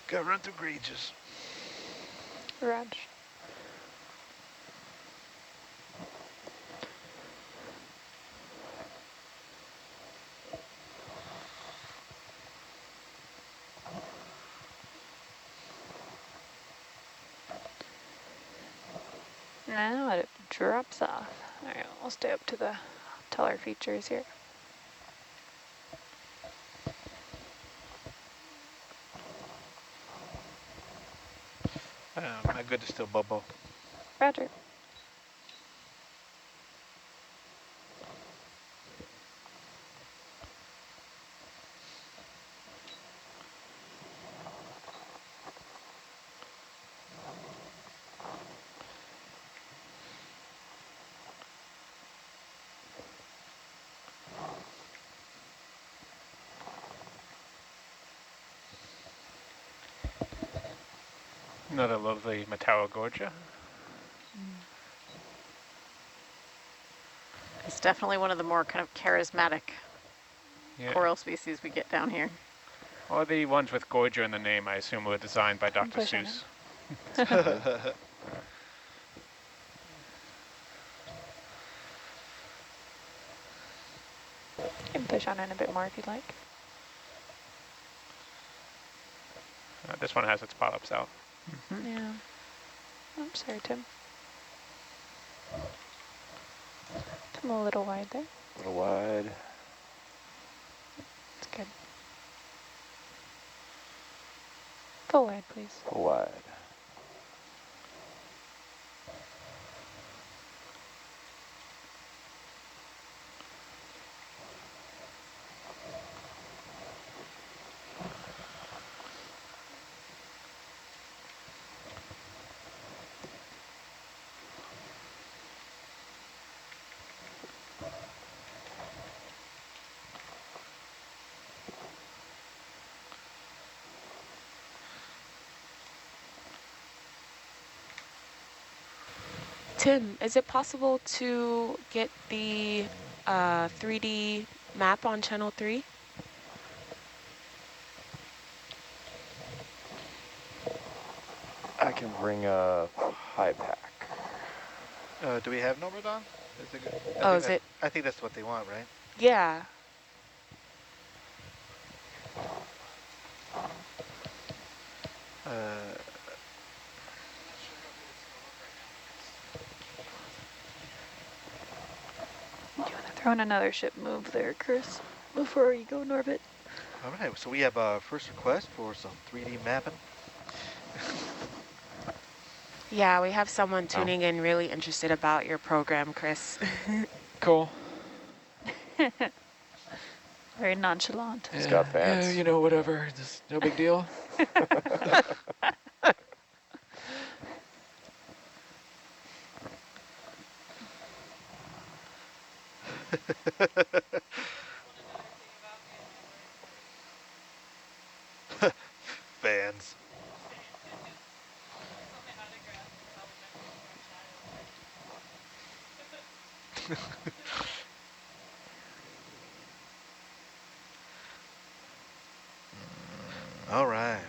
Gotta run through gauges. Raj. Now it drops off. All right, we'll stay up to the taller features here. My good is still bubble. Roger. Another lovely Metallogorgia. It's definitely one of the more kind of charismatic coral species we get down here. All the ones with Gorgia in the name, I assume, were designed by Dr. push on Seuss. You can push on it a bit more if you'd like. This one has its polyps out. Yeah. I'm sorry, Tim. Tim, a little wide there. A little wide. It's good. Full wide, please. Full wide. Tim, is it possible to get the 3D map on channel 3? I can bring a high pack. Do we have Nomradon? Is it? I think that's what they want, right? Yeah. Do you want to throw in another ship move there, Chris? Before you go in orbit? All right, so we have a first request for some 3D mapping. Yeah, we have someone Oh. tuning in really interested about your program, Chris. Cool. Very nonchalant. He's got Yeah, fans. you know, whatever. Just no big deal. Fans. All right.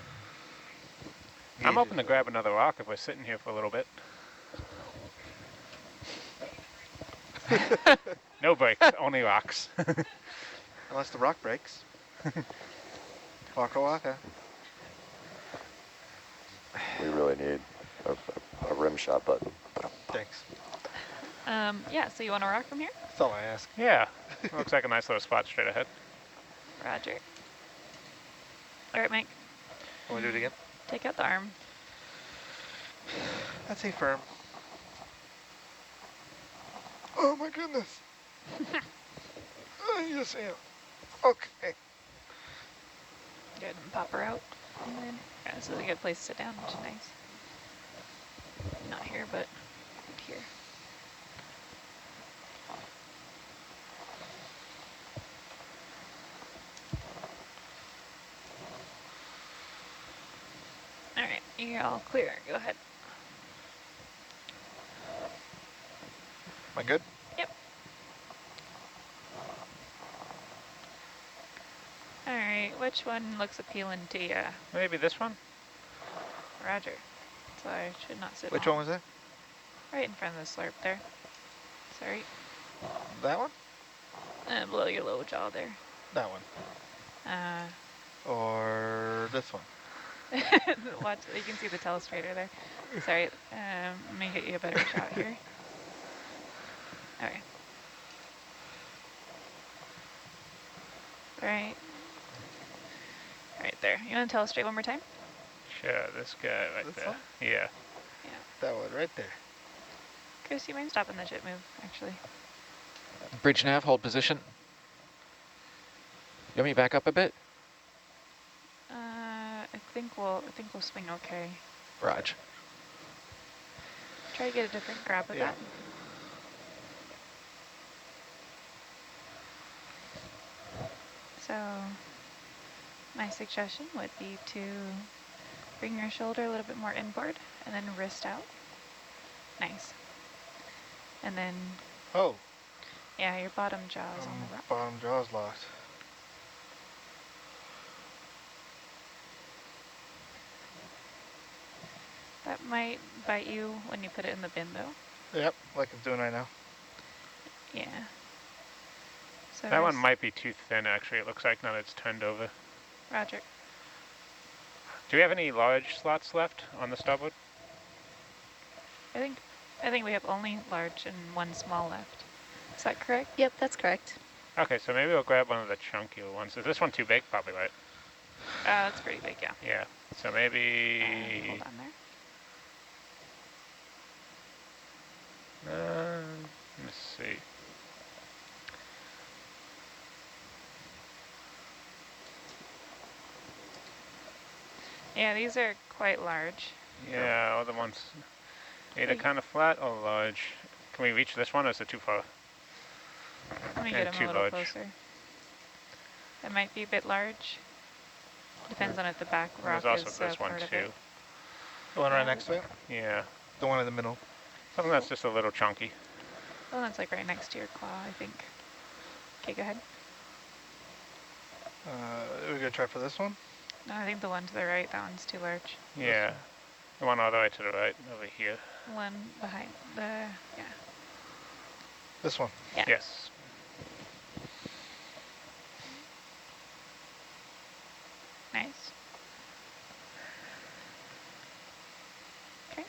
I'm Gauges open to are- grab another rock if we're sitting here for a little bit. No breaks, only rocks. Unless the rock breaks. Waka waka. We really need a rim shot button. Thanks. Yeah, so you want to rock from here? That's all I ask. Yeah, looks like a nice little spot straight ahead. Roger. All right, Mike, Want to do it again? take out the arm. I'd say firm. Oh my goodness. Yes, I am. Okay. Good, and pop her out. And then, yeah, this is a good place to sit down, which is nice. Not here, but here. All right, you're all clear. Go ahead. Am I good? Yep. All right, which one looks appealing to you? Maybe this one? Roger. So I should not sit Which on- one was that? Right in front of the slurp there. Sorry. That one? Below your low jaw there. That one. Or this one? Watch, you can see the telestrator there. Sorry, let me get you a better shot here. Okay. Right there. You want to telestrate one more time? Sure, this guy right This there. one? Yeah. That one right there. Chris, you mind stopping the ship move, actually? Bridge nav, hold position. You want me to back up a bit? I think we'll swing okay. Raj. Try to get a different grab of Yeah. that. So my suggestion would be to bring your shoulder a little bit more inboard and then wrist out. Nice. And then, Oh, yeah, your bottom jaw is on the rock. bottom jaw's locked. That might bite you when you put it in the bin, though. Yep, like I'm doing right now. Yeah. So That one wrist- might be too thin, actually, it looks like, now that it's turned over. Roger. Do we have any large slots left on the starboard? I think we have only large and one small left. Is that correct? Yep, that's correct. Okay, so maybe we'll grab one of the chunkier ones. Is this one too big? Probably, right? That's pretty big, yeah. Yeah, so maybe... Hold on there. Let me see. Yeah, these are quite large. Yeah, other ones either Hey. kind of flat or large. Can we reach this one, or is it too far? Let me Yeah, get them too a little large. closer. That might be a bit large. Depends on if the back rock There's also is this one part of too. it. The one right next to it? Yeah, The one in the middle. something that's just a little chunky. Oh, that's like right next to your claw, I think. Okay, go ahead. We're gonna try for this one? No, I think the one to the right, that one's too large. Yeah, the one all the way to the right over here. One behind the, yeah. This one. Yeah. Yes. Nice. Okay.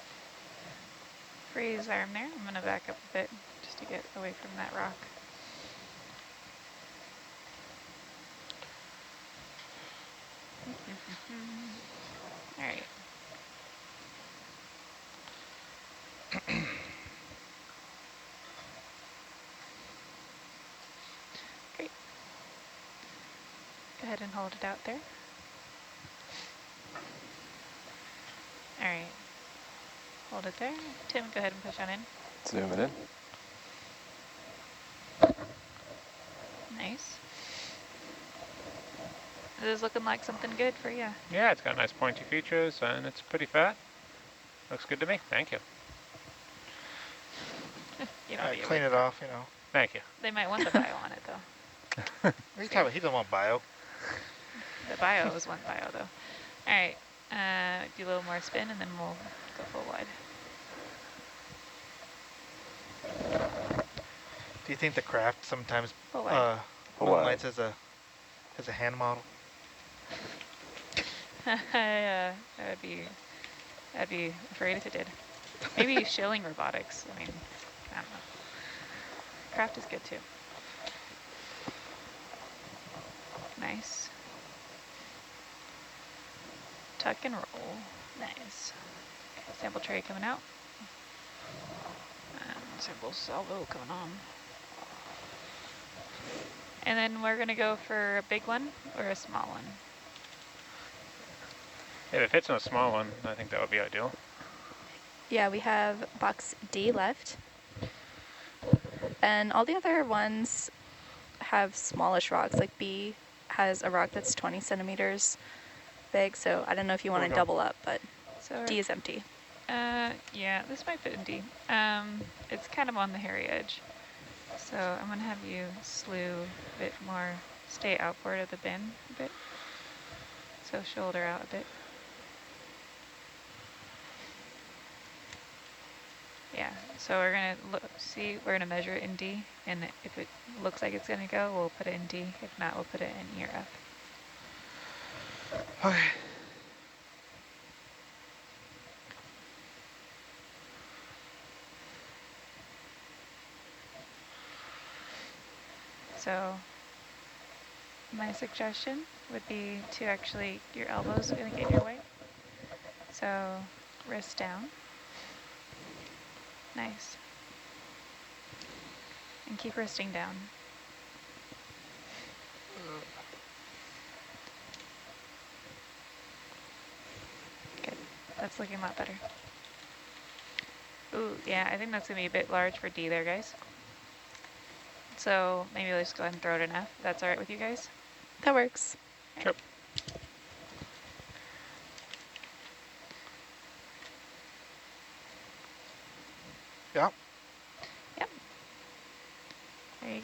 Freeze arm there. I'm gonna back up a bit just to get away from that rock. All right. Great. Go ahead and hold it out there. All right. Hold it there. Tim, go ahead and push on in. Zoom it in. Nice. This is looking like something good for you. Yeah, it's got nice pointy features and it's pretty fat. Looks good to me. Thank you. You don't need to Clean wait it for off, you know. Thank you. They might want the bio on it, though. What are you talking about? He doesn't want bio. The bio is one bio, though. All right. Do a little more spin, and then we'll go full wide. Do you think the craft sometimes Full wide. moonlights as a hand model? I'd be afraid if it did. Maybe shilling robotics. I mean, I don't know. Craft is good, too. Nice. Tuck and roll. Nice. Okay, sample tray coming out. And sample salvo coming on. And then we're going to go for a big one or a small one. If it fits in a small one, I think that would be ideal. Yeah, we have box D left. And all the other ones have smallish rocks. Like B has a rock that's 20 centimeters big, so I don't know if you want to double up, but So D is empty. yeah, this might fit in D. It's kind of on the hairy edge. So I'm going to have you slew a bit more, stay outboard of the bin a bit. So shoulder out a bit. Yeah, so we're going to see, we're going to measure it in D, and if it looks like it's going to go, we'll put it in D. If not, we'll put it in ear F. Okay. So my suggestion would be to actually, your elbows are going to get in your way. So wrist down. Nice. And keep wristing down. Good. That's looking a lot better. Ooh, yeah, I think that's going to be a bit large for D there, guys. So maybe let's go ahead and throw it in F. That's all right with you guys? That works. Sure. Yeah. Yep. There you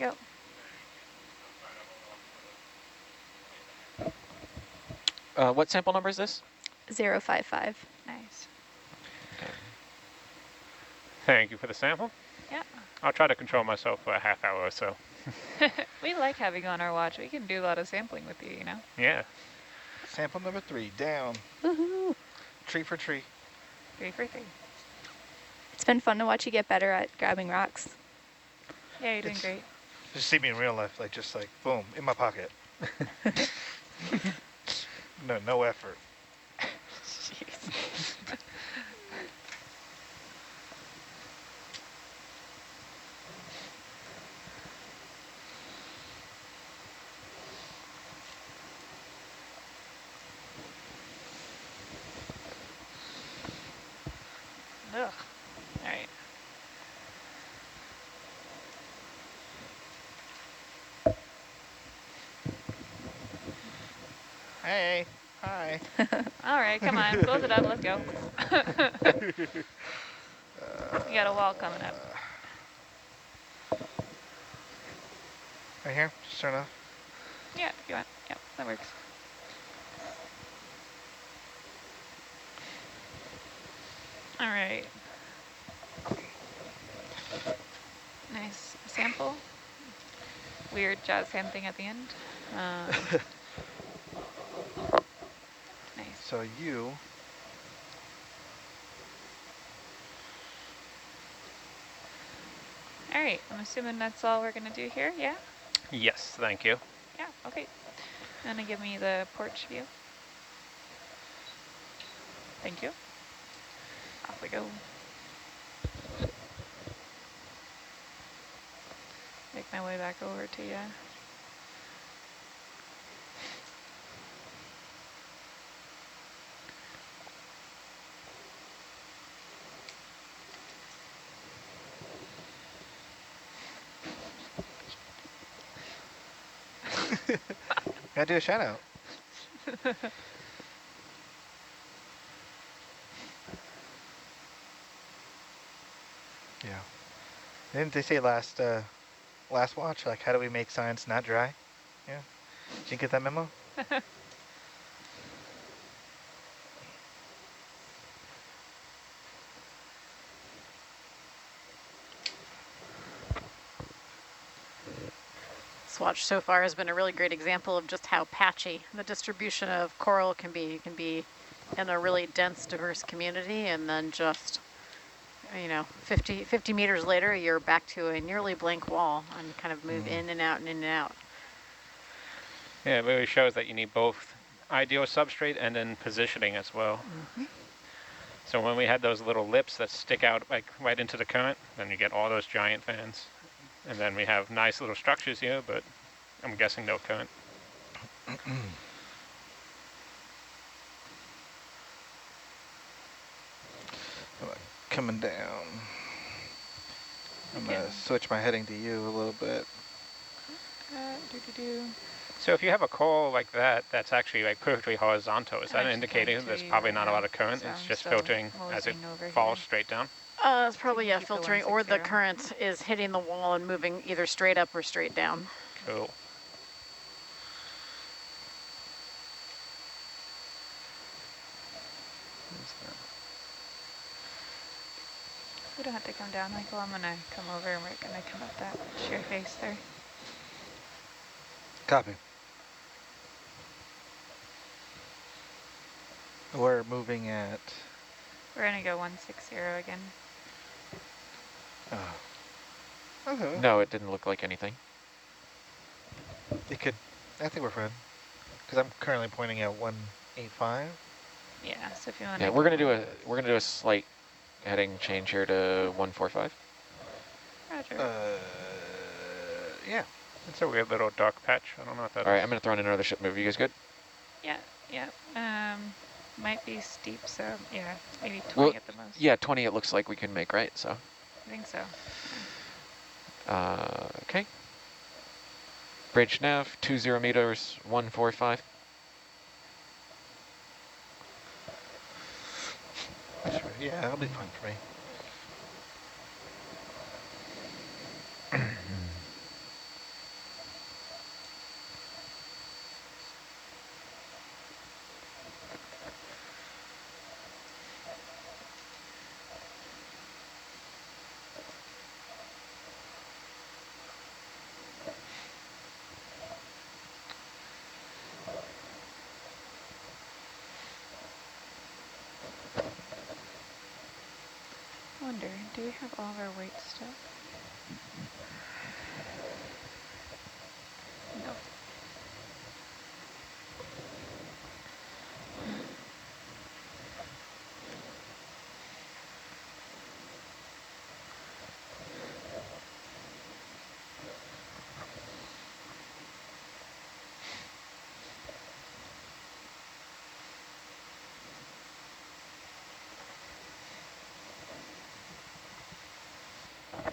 go. What sample number is this? 055. Nice. Thank you for the sample. Yeah. I'll try to control myself for a half hour or so. We like having you on our watch. We can do a lot of sampling with you, you know? Yeah. Sample number 3, down. Woohoo! Tree for tree. 3 for 3. It's been fun to watch you get better at grabbing rocks. Yeah, you're doing great. Just see me in real life, like just like boom, in my pocket. No effort. Jeez. Ugh. All right. Hey, hi. All right, come on, close it up. Let's go. We got a wall coming up. Right here, just turn off. Yeah, if you want. Yep, that works. All right. Nice sample. Weird jazz hand thing at the end. Nice. So you. All right, I'm assuming that's all we're gonna do here, yeah? Yes, thank you. Yeah, okay. And give me the porch view. Thank you. Off we go. Make my way back over to you. Gotta do a shout out. Yeah. Didn't they say last watch, like, how do we make science not dry? Yeah. Did you get that memo? This watch so far has been a really great example of just how patchy the distribution of coral can be. You can be in a really dense, diverse community, and then just, 50 meters later, you're back to a nearly blank wall and kind of move in and out and in and out. Yeah, it really shows that you need both ideal substrate and then positioning as well. So when we had those little lips that stick out like right into the current, then you get all those giant fans. And then we have nice little structures here, but I'm guessing no current. Coming down. I'm gonna switch my heading to you a little bit. So if you have a coral like that, that's actually like perfectly horizontal, is that indicating there's probably not a lot of current? So It's I'm just still filtering as it moseying over falls here. straight down. It's probably, keep the filtering, or the 160. current is hitting the wall and moving either straight up or straight down. Cool. We don't have to come down, Michael. I'm gonna come over and we're gonna come up that sheer face there. Copy. We're moving at... We're gonna go 160 again. Okay. No, it didn't look like anything. It could... I think we're fine. Because I'm currently pointing at 185. Yeah, so if you want Yeah, we're gonna do a slight heading change here to 145. Roger. Yeah. It's a weird little dark patch. I don't know what that is. All right, I'm gonna throw in another ship move. You guys good? Yeah. Might be steep, so yeah, maybe 20 Well, at the most. yeah, 20 it looks like we can make, right? So. I think so. Okay. Bridge nav, 20 meters, 145. Yeah, that'll be fine for me. Wonder, do we have all of our weight stuff? No.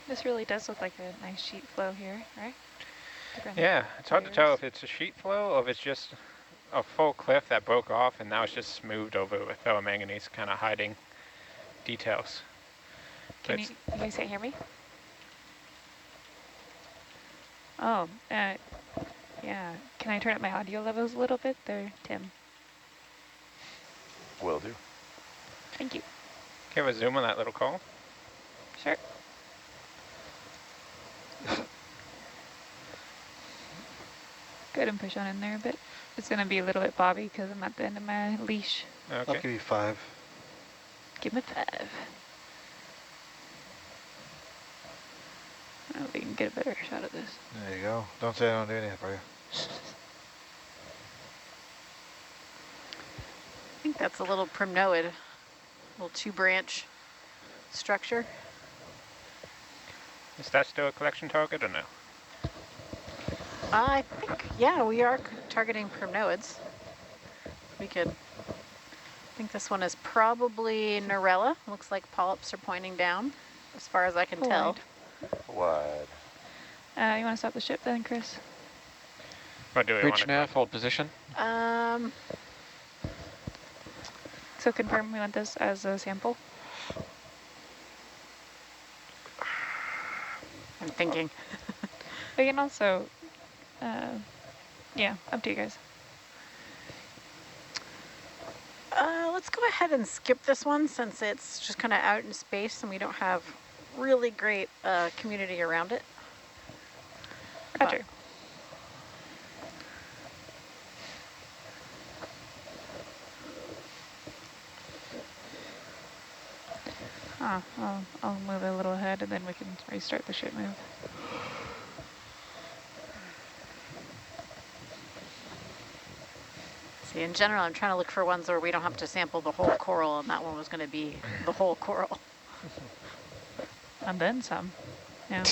This really does look like a nice sheet flow here, right? Yeah, it's hard to tell if it's a sheet flow or if it's just a full cliff that broke off and now it's just smoothed over with ferromanganese, kind of hiding details. Can you guys hear me? Oh, yeah. Can I turn up my audio levels a little bit there, Tim? Will do. Thank you. Can we zoom on that little call? Sure. Go ahead and push on in there a bit. It's going to be a little bit bobby because I'm at the end of my leash. I'll Okay. give you 5. Give me 5. I don't know if we can get a better shot of this. There you go. Don't say I don't do anything for you. I think that's a little primnoid. little 2-branch structure. Is that still a collection target or no? I think, yeah, we are targeting primnoids. We could, I think this one is probably Narella. Looks like polyps are pointing down, as far as I can tell. Wide. You want to stop the ship then, Chris? Or do we want Bridge to nav, hold position. So confirm we want this as a sample. I'm thinking. We can also, yeah, up to you guys. Let's go ahead and skip this one since it's just kind of out in space and we don't have really great community around it. Roger. I'll move a little ahead and then we can restart the ship move. See, in general, I'm trying to look for ones where we don't have to sample the whole coral, and that one was going to be the whole coral. And then some. Yeah.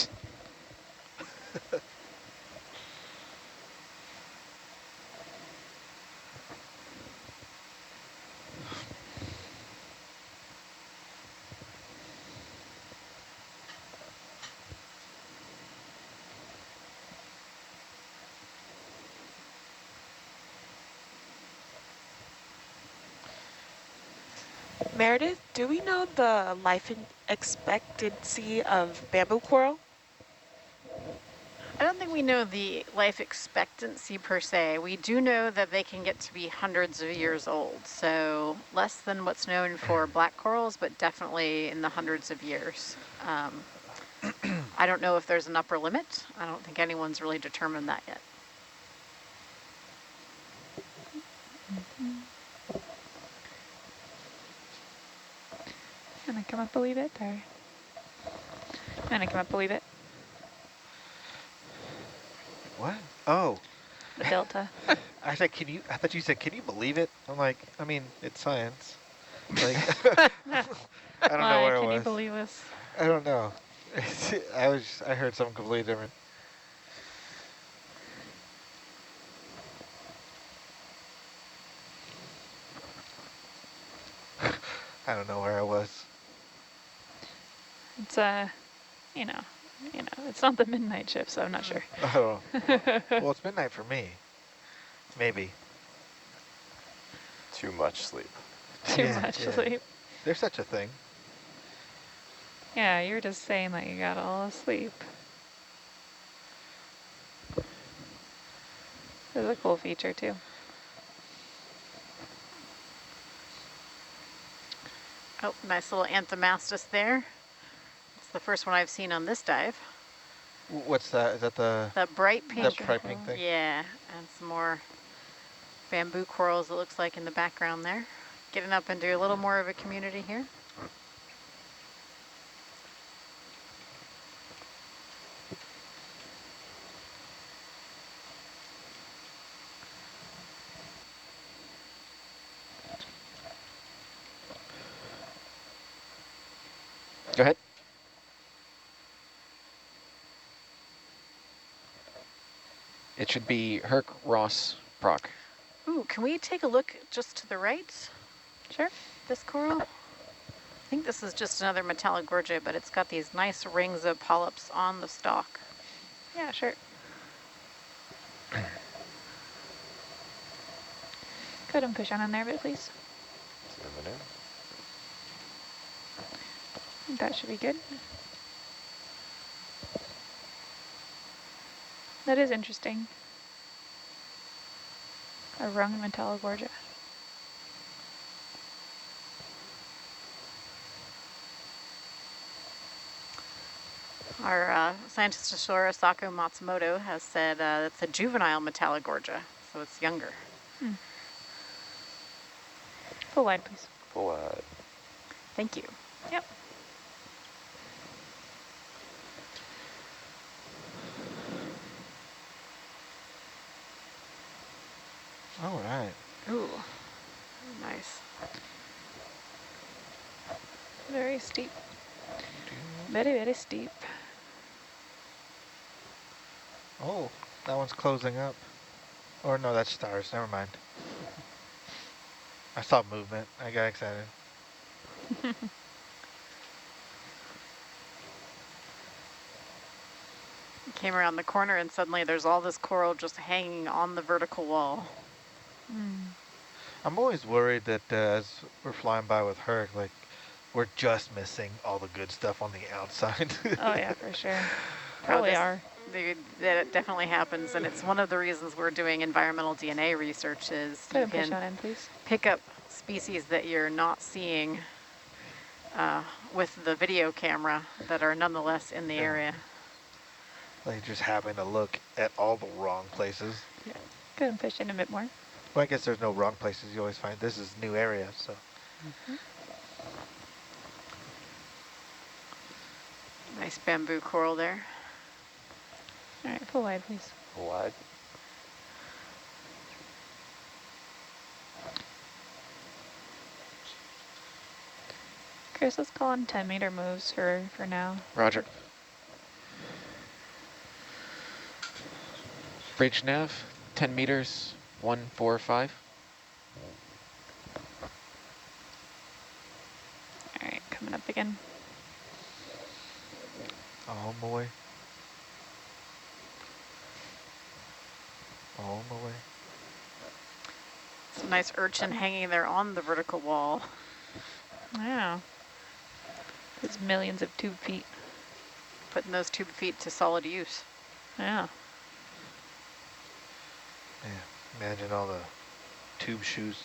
Meredith, do we know the life expectancy of bamboo coral? I don't think we know the life expectancy per se. We do know that they can get to be hundreds of years old, so less than what's known for black corals, but definitely in the hundreds of years. I don't know if there's an upper limit. I don't think anyone's really determined that yet. Can I come up a wee bit there? Can I come up a wee bit? What? Oh. The delta. I said, I thought you said, can you believe it? I'm like, I mean, it's science. Like, I don't know where I was. Can you believe this? I don't know. I heard something completely different. I don't know where I was. It's you know, it's not the midnight shift, so I'm not sure. Oh, well, it's midnight for me. Maybe. Too much sleep. Too much sleep. There's such a thing. Yeah, you were just saying that you got all asleep. This is a cool feature too. Oh, nice little Anthomastus there. It's the first one I've seen on this dive. What's that? Is that the bright pink? the bright pink thing? Yeah, and some more bamboo corals, it looks like, in the background there. Getting up into a little more of a community here. Go ahead. It should be Herc, Ross, Proc. Ooh, can we take a look just to the right? Sure. This coral? I think this is just another Metallogorgia, but it's got these nice rings of polyps on the stalk. Yeah, sure. Go ahead and push on in there a bit, please. Zooming in. I think that should be good. That is interesting. A rung Metallogorgia. Our scientist Ashura Sako Matsumoto has said it's a juvenile Metallogorgia, so it's younger. Full wide, please. Full wide. Thank you. Yep. All right. Ooh, nice. steep. Very, very steep. Oh, that one's closing up. Or no, that's stars. Never mind. I saw movement. I got excited. Came around the corner and suddenly there's all this coral just hanging on the vertical wall. I'm always worried that as we're flying by with Herc, like, we're just missing all the good stuff on the outside. Oh yeah, for sure. Probably are. That definitely happens, and it's one of the reasons we're doing environmental DNA research is Go you ahead and push can on in, please. pick up species that you're not seeing with the video camera that are nonetheless in the area. Like, just happen to look at all the wrong places. Yeah. Go ahead and push in a bit more. Well, I guess there's no wrong places. You always find this is new area, so. Nice bamboo coral there. All right, pull wide, please. Wide. Chris, let's call on 10-meter moves for now. Roger. Bridge nav, 10 meters, 145. All right, coming up again. Oh, boy. Oh, boy. Some nice urchin hanging there on the vertical wall. Wow. There's millions of tube feet. Putting those tube feet to solid use. Yeah. Yeah, imagine all the tube shoes.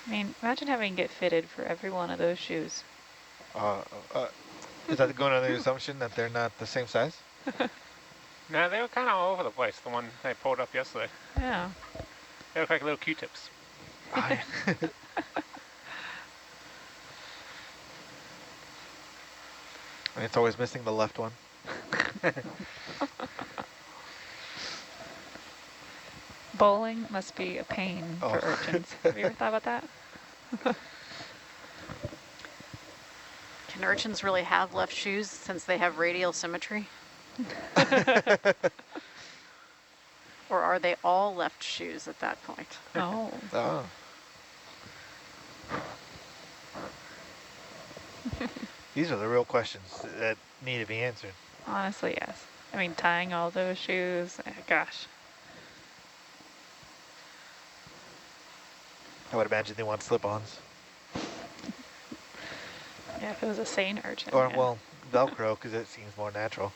I mean, imagine having to get fitted for every one of those shoes. Is that going on the assumption that they're not the same size? No, they were kind of all over the place, the one I pulled up yesterday. Yeah. They look like little Q-tips. I mean, it's always missing the left one. Bowling must be a pain for urchins. Have you ever thought about that? Can urchins really have left shoes since they have radial symmetry? Or are they all left shoes at that point? Oh. Oh. These are the real questions that need to be answered. Honestly, yes. I mean, tying all those shoes, gosh. I would imagine they want slip-ons. Yeah, if it was a sane urchin. Or, yeah. well, Velcro, because it seems more natural.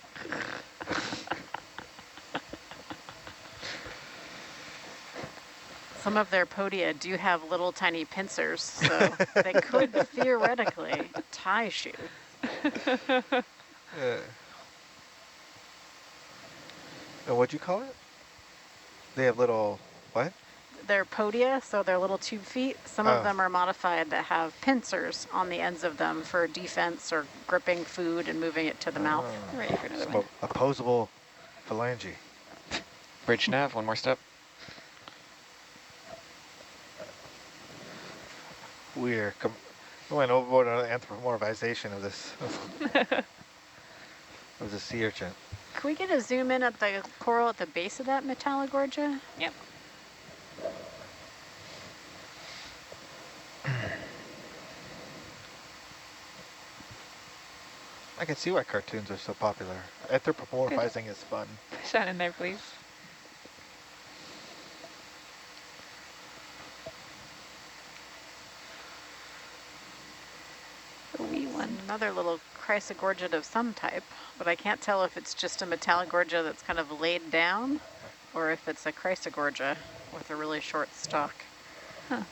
Some of their podia do have little tiny pincers, so they could theoretically tie shoes. What'd you call it? They have little, what? Their podia, so their little tube feet, some of them are modified that have pincers on the ends of them for defense or gripping food and moving it to the mouth. Ready for another Some one. opposable phalange. Bridge nav, one more step. We went overboard on the anthropomorphization of this of the sea urchin. Can we get a zoom in at the coral at the base of that Metallogorgia? Yep. I can see why cartoons are so popular. Anthropomorphizing is fun. Push on in there, please. A wee one. Another little Chrysogorgia of some type, but I can't tell if it's just a Metallogorgia that's kind of laid down or if it's a Chrysogorgia with a really short stalk. Huh.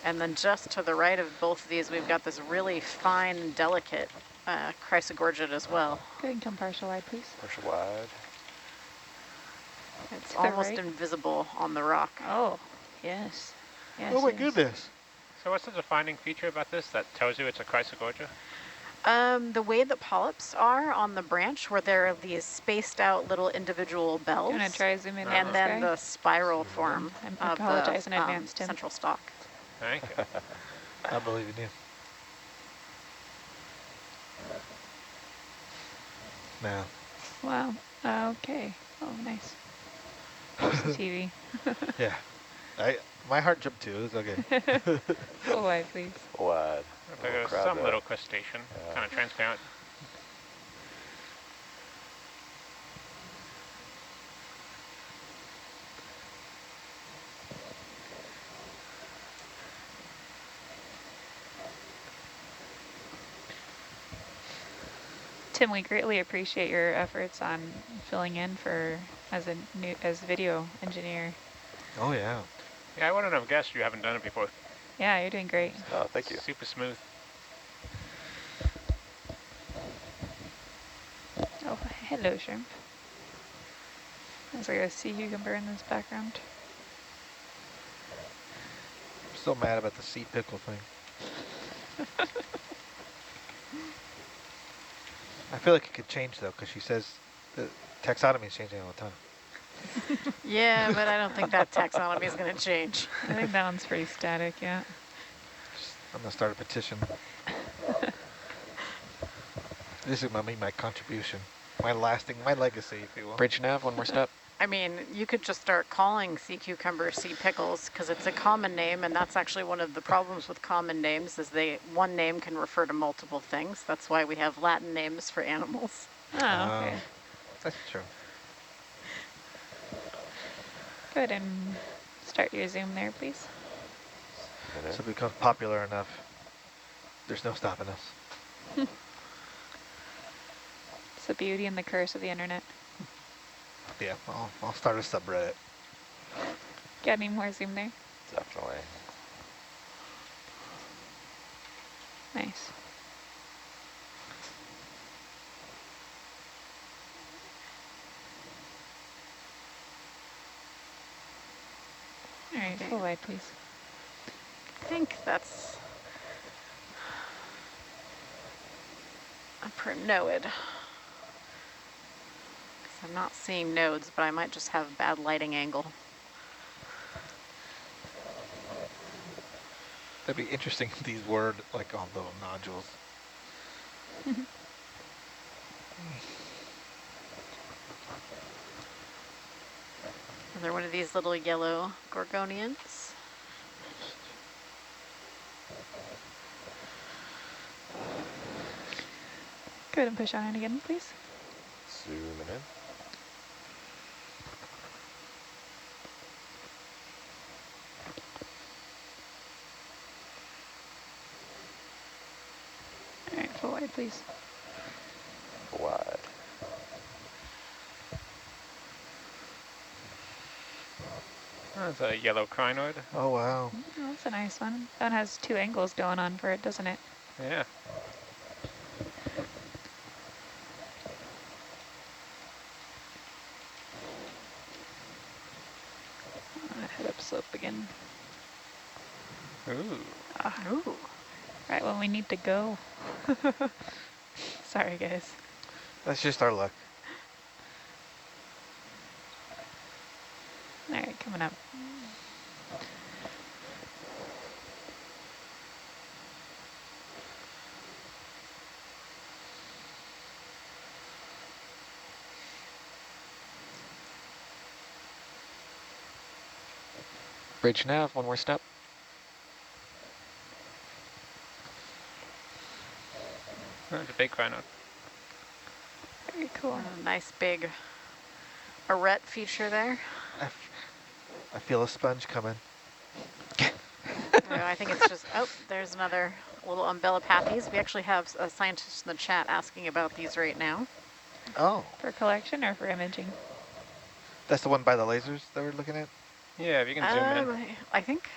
And then just to the right of both of these, we've got this really fine, delicate Chrysogorgia as well. Go ahead and come partial wide, please. Partial wide. It's To the almost right. invisible on the rock. Oh, yes. Yes, Oh my yes. goodness. So what's the defining feature about this that tells you it's a Chrysogorgia? The way that polyps are on the branch, where there are these spaced out little individual bells. You want to try zoom in on And this then guy? the spiral form I of apologize the in advance, Tim. central stalk. Thank you. I believe you do. No. Wow. Okay. Oh, nice. There's the TV. Yeah. My heart jumped too. It's okay. Full wide, please. Wide. There Little goes crab some there. little crustacean, Yeah. kind of transparent. Tim, we greatly appreciate your efforts on filling in for as video engineer. Oh, yeah. Yeah, I wouldn't have guessed you haven't done it before. Yeah, you're doing great. Oh, thank you. Super smooth. Oh, hello, shrimp. There's like a sea cucumber in this background. I'm still mad about the sea pickle thing. I feel like it could change though, because she says the taxonomy is changing all the time. Yeah, but I don't think that taxonomy is going to change. I think that one's pretty static, yeah. I'm gonna start a petition. This is my contribution, my legacy, if you will. Bridge nav, one more step. I mean, you could just start calling sea cucumber sea pickles because it's a common name, and that's actually one of the problems with common names is one name can refer to multiple things. That's why we have Latin names for animals. Oh, okay. That's true. Go ahead and start your zoom there, please. So it becomes popular enough, there's no stopping us. It's the beauty and the curse of the internet. Yeah, I'll start a subreddit. Got any more zoom there? Definitely. Nice. All right, full wide, please. I think that's a noid. I'm not seeing nodes, but I might just have bad lighting angle. That'd be interesting if these were like all little nodules. They're one of these little yellow gorgonians. Go ahead and push on it again, please. Zooming in. All right, full wide, please. Wide. That's a yellow crinoid. Oh, wow. Oh, that's a nice one. That has two angles going on for it, doesn't it? Yeah. Head up slope again. Ooh. Ooh. Right when we need to go. Sorry, guys. That's just our luck. All right, coming up. Bridge nav, one more step. That's a big crinoid. Very cool. Nice big arete feature there. I feel a sponge coming. I think it's just, oh, there's another little umbellapathes. We actually have a scientist in the chat asking about these right now. Oh, For collection or for imaging? that's the one by the lasers that we're looking at? Yeah, if you can zoom in. I think.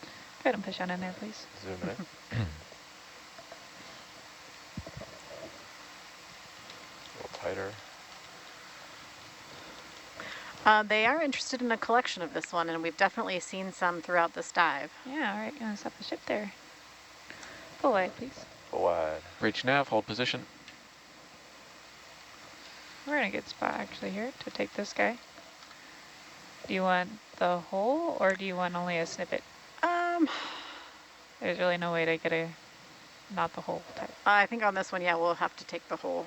Go ahead and push on in there, please. Zooming in. A little tighter. They are interested in a collection of this one, and we've definitely seen some throughout this dive. Yeah, all right, gonna stop the ship there. Full wide, please. Wide. Bridge nav, hold position. We're in a good spot actually here to take this guy. Do you want the whole or do you want only a snippet? There's really no way to get a not the whole type? I think on this one, yeah, we'll have to take the whole.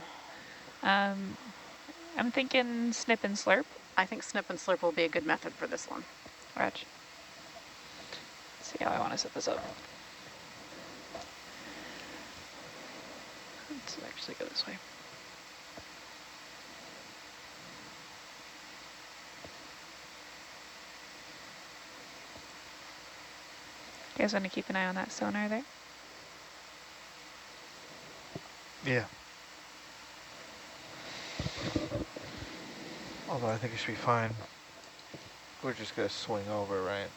I'm thinking snip and slurp. I think snip and slurp will be a good method for this one. Let's see how I want to set this up. Let's actually go this way. You guys want to keep an eye on that sonar there? Yeah. Although I think it should be fine. We're just going to swing over, right?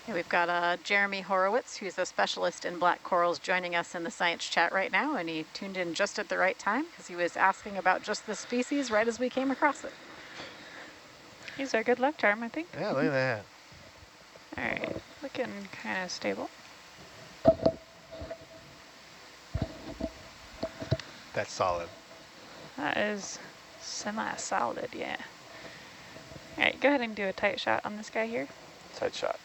Yeah, we've got Jeremy Horowitz, who's a specialist in black corals, joining us in the science chat right now, and he tuned in just at the right time because he was asking about just this species right as we came across it. He's our good luck charm, I think. Yeah, look at that. All right, looking kind of stable. That's solid. That is semi-solid, yeah. All right, go ahead and do a tight shot on this guy here. Tight shot.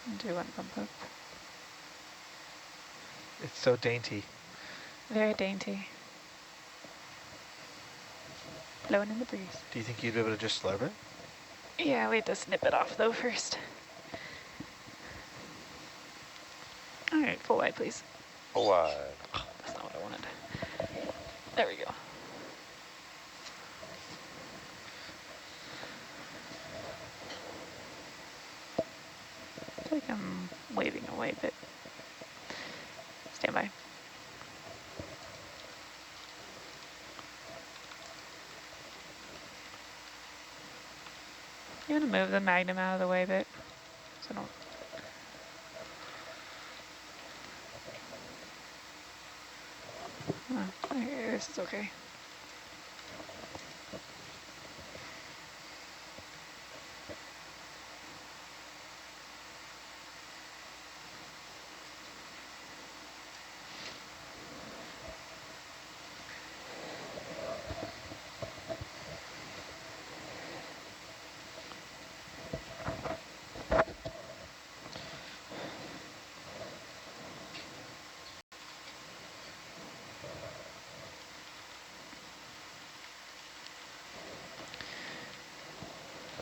And do one bump up. It's so dainty. Very dainty. Blowing in the breeze. Do you think you'd be able to just slurp it? Yeah, we have to snip it off though first. All right, full wide, please. Full wide. Oh, that's not what I wanted. There we go. I feel like I'm waving away, but stand by. You want to move the magnum out of the way a bit, so I don't. Oh, okay, this is okay.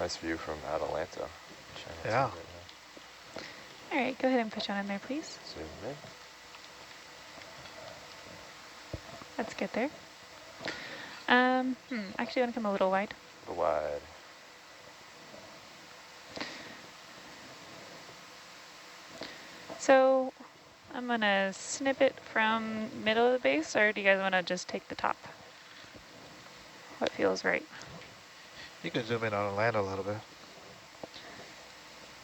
Nice view from Atalanta. Yeah. All right, go ahead and push on in there, please. Zoom in. Let's get there. Actually, I want to come a little wide. The wide. So I'm going to snip it from middle of the base, or do you guys want to just take the top? What feels right? You can zoom in on land a little bit.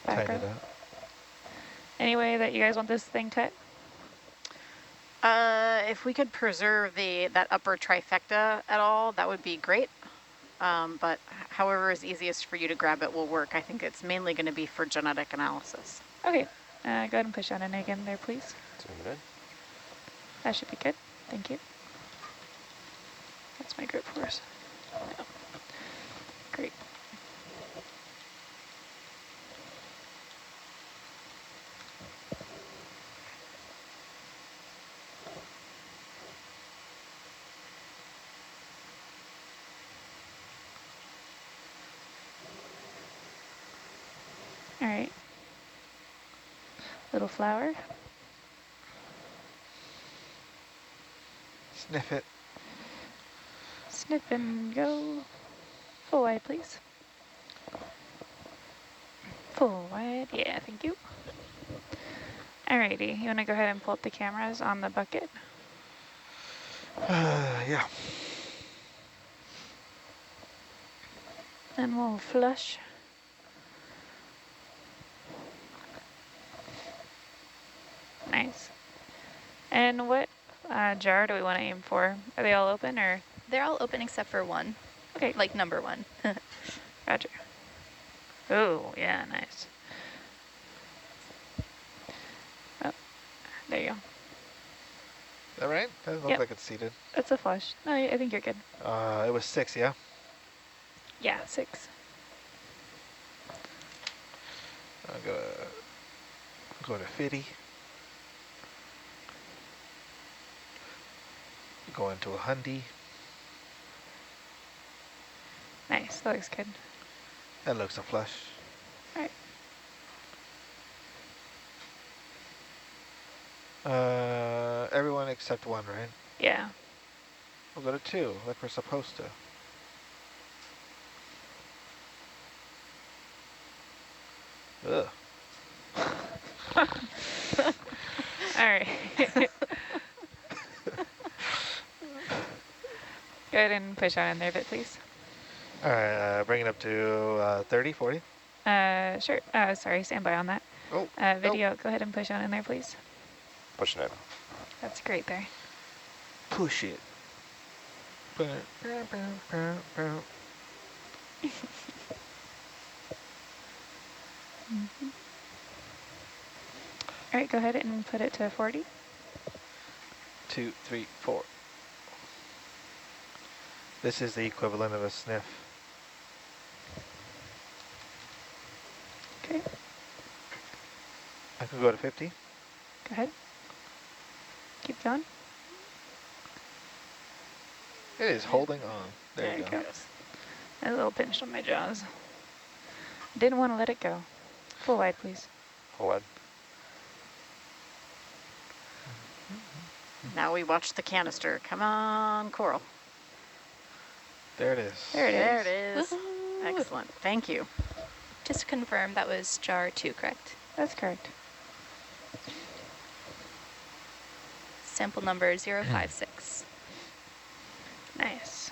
Back Tighten row. it up. Any way that you guys want this thing cut? If we could preserve that upper trifecta at all, that would be great. But however is easiest for you to grab it will work. I think it's mainly going to be for genetic analysis. Okay, go ahead and push on in again there, please. Zoom it in. That should be good. Thank you. That's my grip force. No. Great. All right. Little flower. Sniff it. Snip and go. Full wide, please. Full wide. Yeah, thank you. Alrighty, you want to go ahead and pull up the cameras on the bucket? Yeah. And we'll flush. Nice. And what jar do we want to aim for? Are they all open or? They're all open except for one, Okay, like number one. roger. Oh, yeah, nice. Oh, there you go. Is that right? Doesn't look Yep. like it's seated. That's a flush. No, I think you're good. It was 6, yeah? Yeah, 6. I'm gonna go to 50. Go into a hundy. Nice, that looks good. That looks a flush. All right. Everyone except one, right? Yeah. We'll go to 2, like we're supposed to. Ugh. All right. Go ahead and push on in there a bit, please. All right, bring it up to 30, 40. Sure. Sorry, stand by on that. Oh, Video, go ahead and push on in there, please. Pushing it. That's great there. push it. All right, go ahead and put it to 40. 2, 3, 4. This is the equivalent of a sniff. Okay, I can go to 50. go ahead. Keep going. It is holding on. There There you it go. goes. A little pinch on my jaws. Didn't want to let it go. Full wide, please. Full wide. Now we watch the canister. Come on, coral. There it is. There it is. There it is. Woohoo. Excellent. Thank you. Just to confirm, that was jar 2, correct? That's correct. Sample number 056. Nice.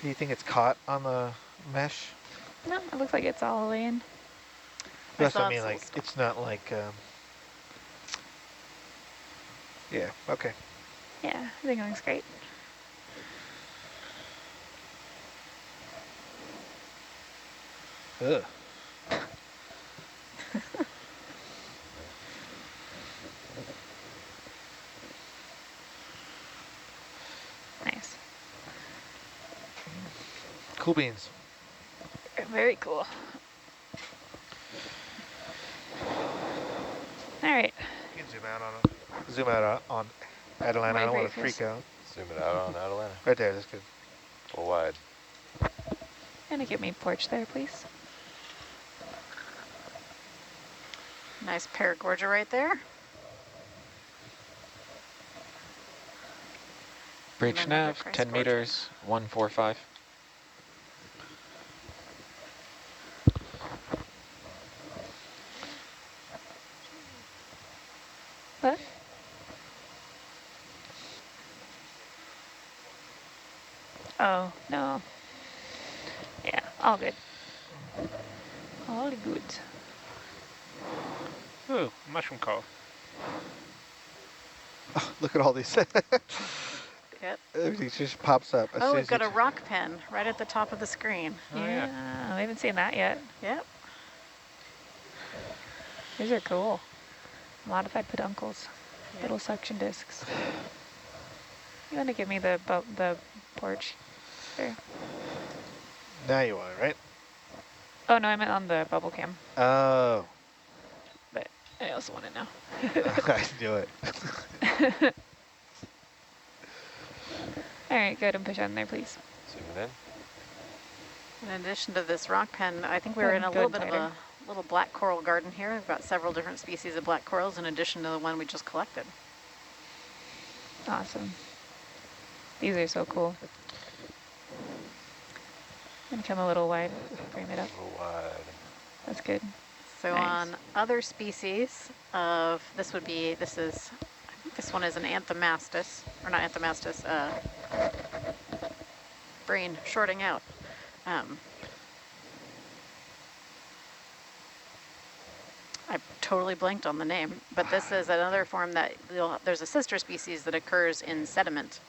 Do you think it's caught on the mesh? No, it looks like it's all the way in. That's what saw I mean, it's like, still- it's not like, yeah, okay. Yeah, I think it looks great. Ugh. Nice. Cool beans. Very cool. All right. You can zoom out on it. Zoom out on Atalanta. I don't want to Migrate freak out. Zoom it out on Atalanta. Right there, that's good. Full wide. Gonna give me porch there, please. Nice paragorgia right there. Breach And another nav, price 10 gorge. meters, 145. What? Oh, no. Yeah, all good. All good. Ooh, mushroom coral. Oh, look at all these. Yep. Everything just pops up. As Oh, soon we've as got you a rock pen right at the top of the screen. Oh, yeah. We haven't seen that yet. Yep. These are cool. Modified peduncles. Yep. Little suction discs. You want to give me the porch? There. Now you want it, right? Oh, no, I meant on the bubble cam. Oh. But I also want it now. I knew it. All right, go ahead and push on there, please. Zooming in. In addition to this rock pen, I think we Go were ahead in a and little go bit of tighter. a little black coral garden here. We've got several different species of black corals in addition to the one we just collected. Awesome. These are so cool. And come a little wide, frame it up. Full wide. That's good. So Nice. on other species of, this one is an anthomastus, or not anthomastus, brain shorting out. I totally blanked on the name, but this is another form that there's a sister species that occurs in sediment.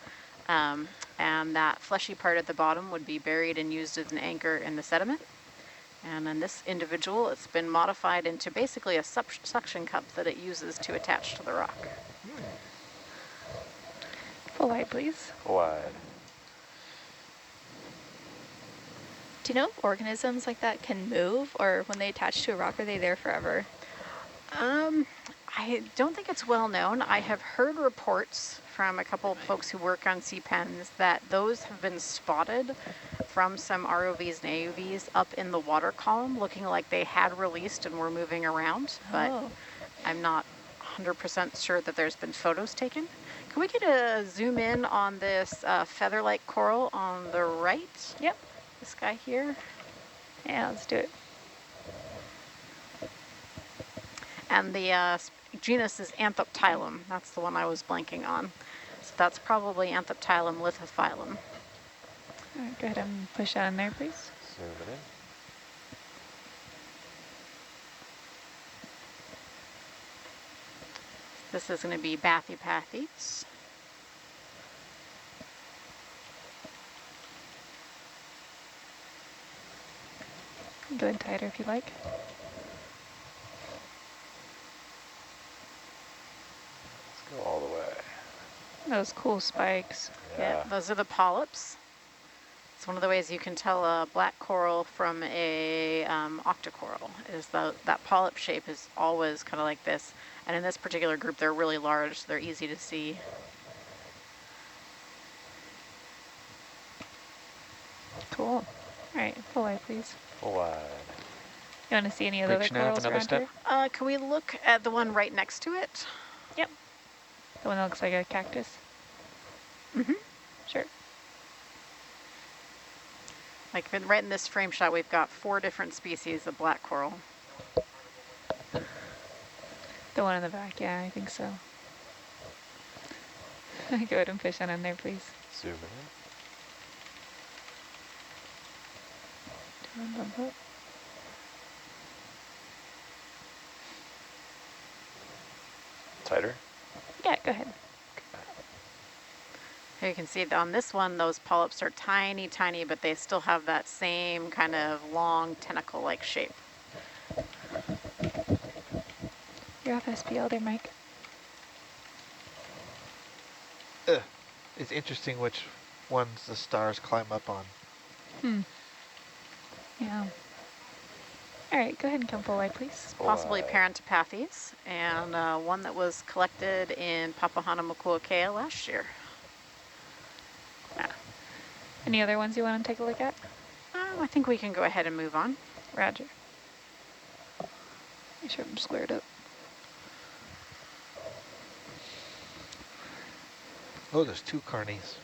And that fleshy part at the bottom would be buried and used as an anchor in the sediment. And in this individual, it's been modified into basically a suction cup that it uses to attach to the rock. Full wide, please. Full wide. Do you know if organisms like that can move, or when they attach to a rock, are they there forever? I don't think it's well known. I have heard reports from a couple of folks who work on sea pens that those have been spotted from some ROVs and AUVs up in the water column, looking like they had released and were moving around, but Oh, I'm not 100% sure that there's been photos taken. Can we get a zoom in on this feather-like coral on the right? yep. This guy here. Yeah, let's do it. And the genus is Anthoptylum. That's the one I was blanking on. So that's probably Anthoptylum lithophyllum. All right, go ahead and push on there, please. Zoom it in. This is going to be Bathypathes. Go ahead tighter if you like. Let's go all the way. Those cool spikes. Yeah, those are the polyps. It's one of the ways you can tell a black coral from a octocoral, is that polyp shape is always kind of like this. And in this particular group, they're really large, so they're easy to see. Cool. All right, full eye, please. Full wide. You want to see any of the other Reach nav, corals another around step. here? Can we look at the one right next to it? Yep. The one that looks like a cactus? Mm-hmm. Sure. Like right in this frame shot, we've got 4 different species of black coral. The one in the back, yeah, I think so. Go ahead and push on in there, please. Zoom it in. Bump up. Tighter. Yeah, go ahead. Here you can see on this one, those polyps are tiny, tiny, but they still have that same kind of long tentacle-like shape. You're off SPL there, Mike. It's interesting which ones the stars climb up on. Yeah. All right, go ahead and come full wide, please. Possibly Parentopathes, and one that was collected in Papahanaumokuakea last year. Any other ones you want to take a look at? I think we can go ahead and move on. Roger. Make sure I'm squared up. Oh, there's 2 carnies.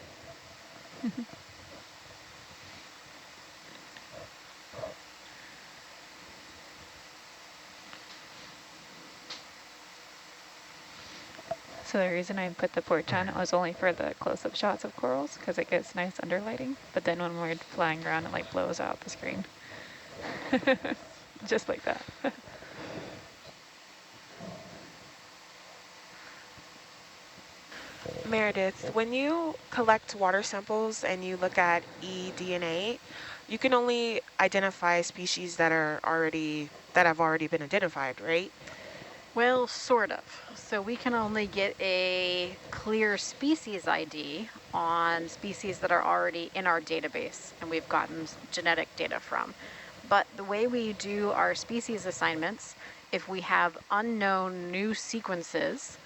So the reason I put the porch on was only for the close-up shots of corals, because it gets nice underlighting. But then when we're flying around, it like blows out the screen. Just like that. Meredith, when you collect water samples and you look at eDNA, you can only identify species that have already been identified, right? Well, sort of. So we can only get a clear species ID on species that are already in our database and we've gotten genetic data from. But the way we do our species assignments, if we have unknown new sequences,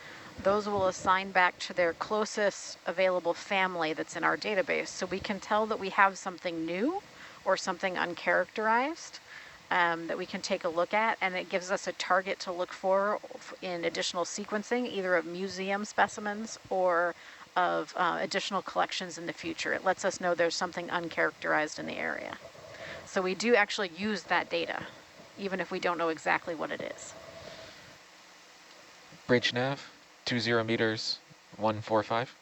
those will assign back to their closest available family that's in our database. So we can tell that we have something new or something uncharacterized that we can take a look at, and it gives us a target to look for in additional sequencing, either of museum specimens or of additional collections in the future. It lets us know there's something uncharacterized in the area. So we do actually use that data, even if we don't know exactly what it is. Bridge nav, 20 meters, 145.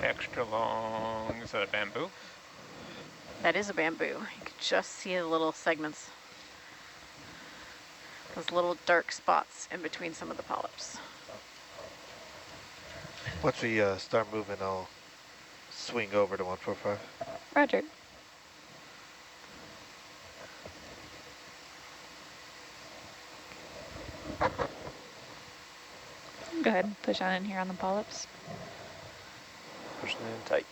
Extra long, is that a bamboo? That is a bamboo. You can just see the little segments. Those little dark spots in between some of the polyps. Once we start moving, I'll swing over to 145. Roger. Go ahead and push on in here on the polyps. Pushing in tight.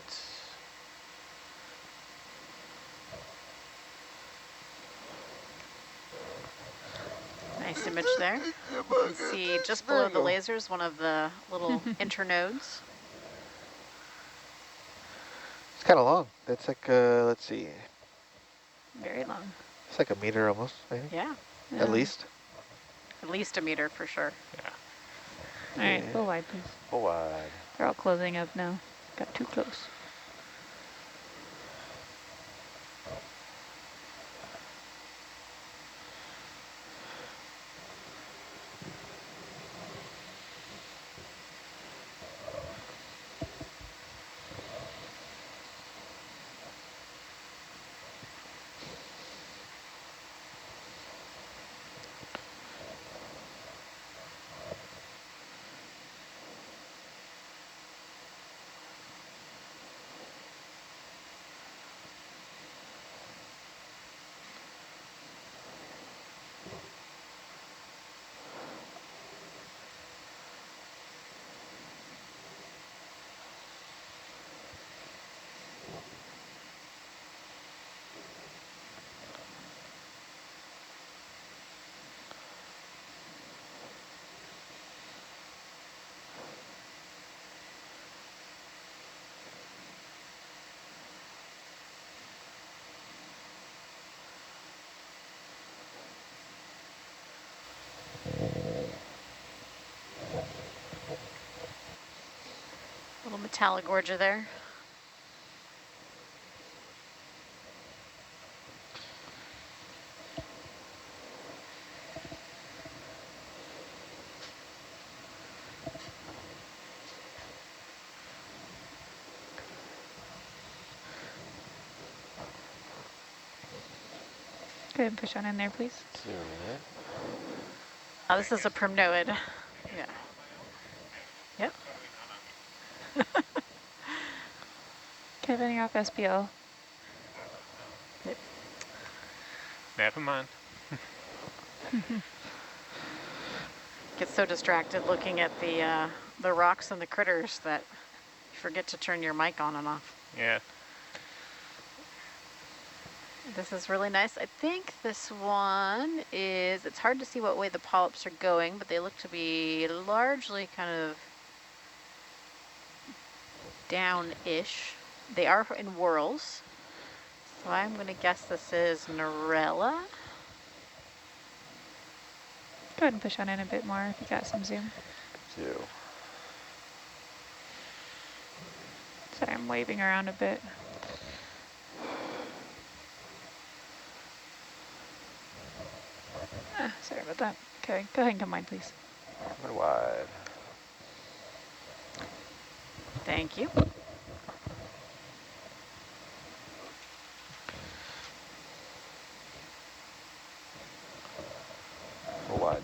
Nice image there. You can see just below the lasers one of the little internodes. It's kind of long. That's like, let's see, Very long. it's like a meter almost, I think. Yeah, At least. at least a meter for sure. Yeah. All right, go wide, please. Full wide. They're all closing up now. Got too close. Little metallic gorger there. Go ahead and push on in there, please. Zoom in. Oh, this is a primnoid. Yeah. Yep. Kevin, you're off SPL. Never mind. Get so distracted looking at the rocks and the critters that you forget to turn your mic on and off. Yeah. This is really nice. I think this one is, it's hard to see what way the polyps are going, but they look to be largely kind of down-ish. They are in whorls. So I'm going to guess this is Narella. Go ahead and push on in a bit more if you got some zoom. 2. Sorry, I'm waving around a bit. Sorry about that. Okay, go ahead and come wide, please. Coming wide. Thank you. Full wide.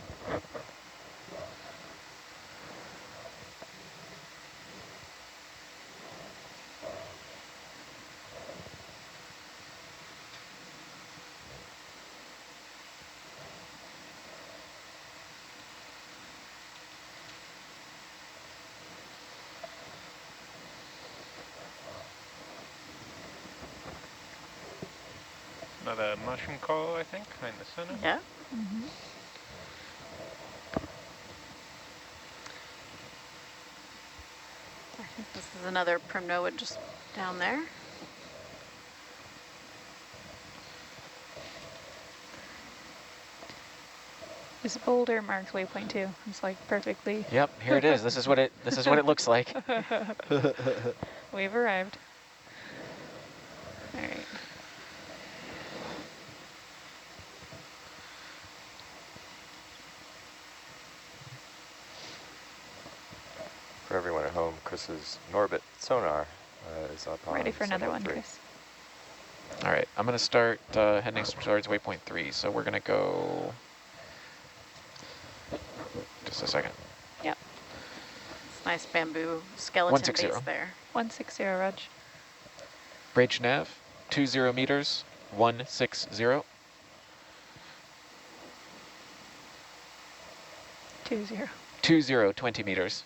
Another mushroom coral, I think, in the center. Yeah. I think this is another primnoid just down there. This boulder marks waypoint 2. It's like perfectly. Yep, here it is. This is what it looks like. We've arrived. All right. For everyone at home, Chris's Norbit sonar is up on Ready for another symbol one, 3. Chris. All right, I'm going to start heading towards waypoint 3. So we're going to go. Just a second. Yep. It's nice bamboo skeleton 160. base there. 160, Raj. Bridge nav, 20 meters, 160. 20. 20 meters.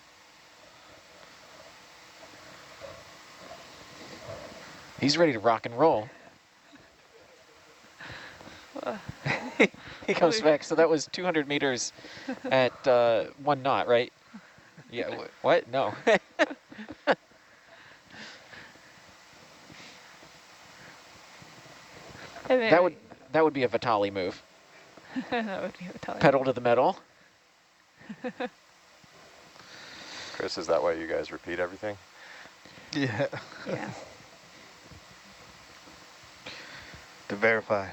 He's ready to rock and roll. He comes back. So that was 200 meters at 1 knot, right? Yeah. What? No. That would be a Vitali move. That would be a Vitali. Pedal to the metal. Chris, is that why you guys repeat everything? Yeah. Yeah. To verify.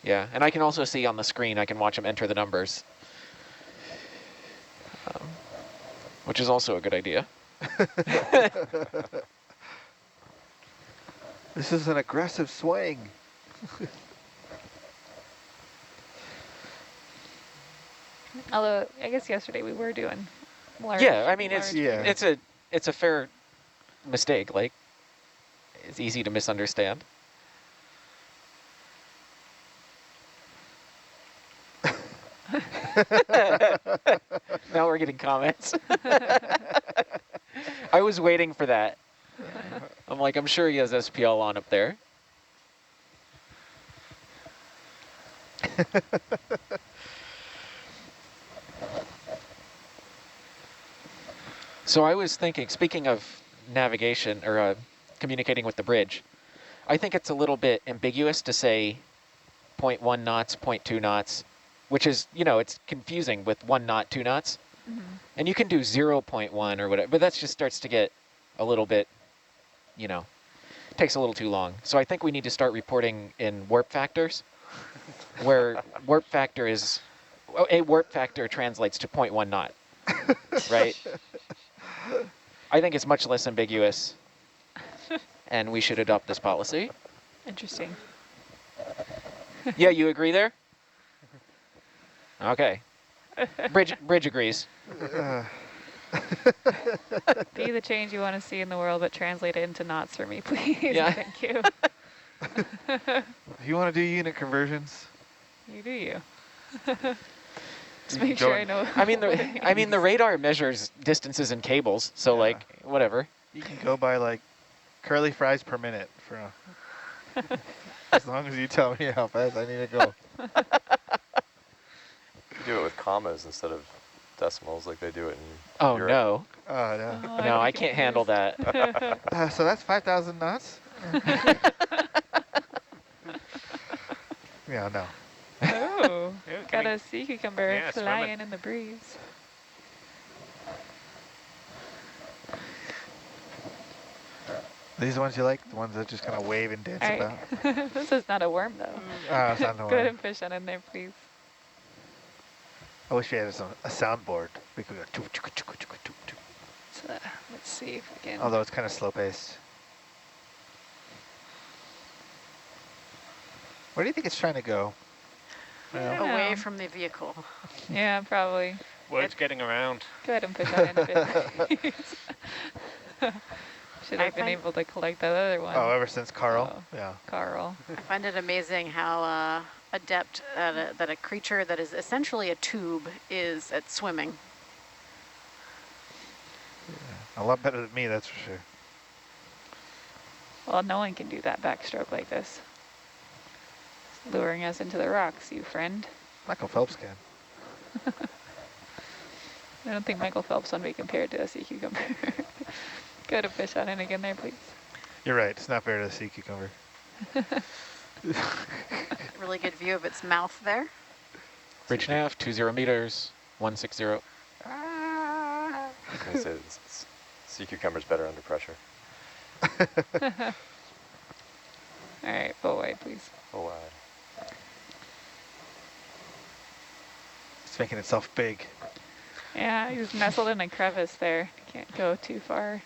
Yeah, and I can also see on the screen, I can watch him enter the numbers. Which is also a good idea. This is an aggressive swing. Although I guess yesterday we were doing large. Yeah, I mean large Yeah. it's a fair mistake. Like, it's easy to misunderstand. Now we're getting comments. I was waiting for that. I'm like, I'm sure he has SPL on up there. So I was thinking, speaking of navigation or communicating with the bridge, I think it's a little bit ambiguous to say 0.1 knots, 0.2 knots, which is, you know, it's confusing with 1 knot, 2 knots. And you can do 0.1 or whatever, but that just starts to get a little bit, you know, takes a little too long. So I think we need to start reporting in warp factors, where warp factor is, a warp factor translates to 0.1 knot, right? I think it's much less ambiguous, and we should adopt this policy. Interesting. Yeah, you agree there? Okay. Bridge agrees. Be the change you want to see in the world, but translate it into knots for me, please. Yeah. Thank you. If you want to do unit conversions, You do you. Just make sure I know. I mean, the radar measures distances in cables, so Yeah. like whatever. you can go by like curly fries per minute for as long as you tell me how fast I need to go. You do it with commas instead of decimals like they do it in Oh Europe. no, Oh, no. Oh, no, I'd I be can't handle that. So that's 5,000 knots? Yeah, no. Oh, Yeah, got can a sea cucumber Yeah, swim it. flying in the breeze. These ones you like? The ones that just kind of wave and dance All about? right. This is not a worm, though. It's not no Go ahead one. and push on in there, please. I wish we had a soundboard. We could go choo, choo, choo, choo, choo, choo, choo. So, let's see if we can. Although it's kind of slow paced. Where do you think it's trying to go? Yeah. Away know. from the vehicle. Yeah, probably. Word's getting around. Go ahead and push on in a bit, please. Should I have been find- able to collect that other one. Oh, ever since Carl? Oh. Yeah. Carl. I find it amazing how adept that a creature that is essentially a tube is at swimming. A lot better than me, that's for sure. Well, no one can do that backstroke like this. It's luring us into the rocks, you friend. Michael Phelps can. I don't think Michael Phelps want to be compared to a sea cucumber. Go ahead and push on in again there, please. You're right, it's not fair to the sea cucumber. Really good view of its mouth there. Bridge nav, 20 meters, 160. I was going to say sea cucumber's better under pressure. All right, full wide, please. Oh, wow. It's making itself big. Yeah, he's nestled in a crevice there. Can't go too far.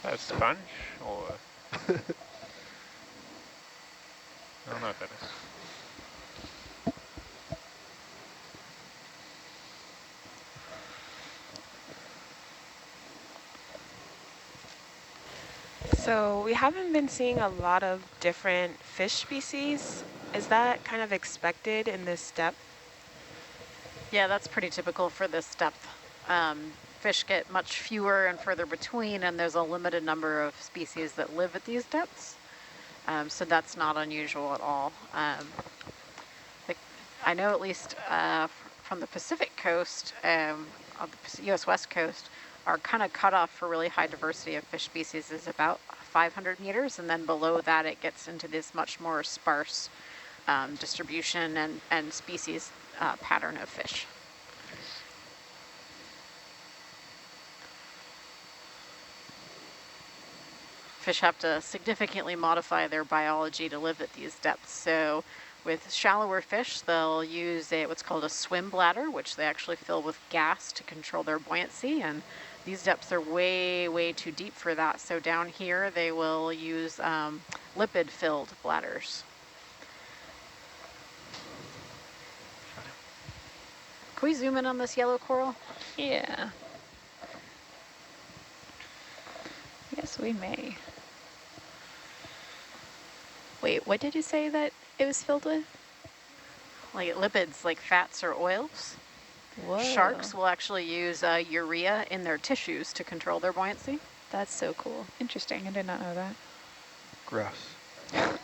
That's sponge or I don't know what that is. So we haven't been seeing a lot of different fish species. Is that kind of expected in this depth? Yeah, that's pretty typical for this depth. Fish get much fewer and further between, and there's a limited number of species that live at these depths. So that's not unusual at all. I know at least from the Pacific coast, of the U.S. West Coast, our kind of cutoff for really high diversity of fish species is about 500 meters, and then below that it gets into this much more sparse distribution and species pattern of fish. Fish have to significantly modify their biology to live at these depths. So with shallower fish, they'll use what's called a swim bladder, which they actually fill with gas to control their buoyancy. And these depths are way, way too deep for that. So down here, they will use lipid-filled bladders. Can we zoom in on this yellow coral? Yeah. Yes, we may. Wait, what did you say that it was filled with? Like lipids, like fats or oils. Whoa. Sharks will actually use urea in their tissues to control their buoyancy. That's so cool. Interesting. I did not know that. Gross. All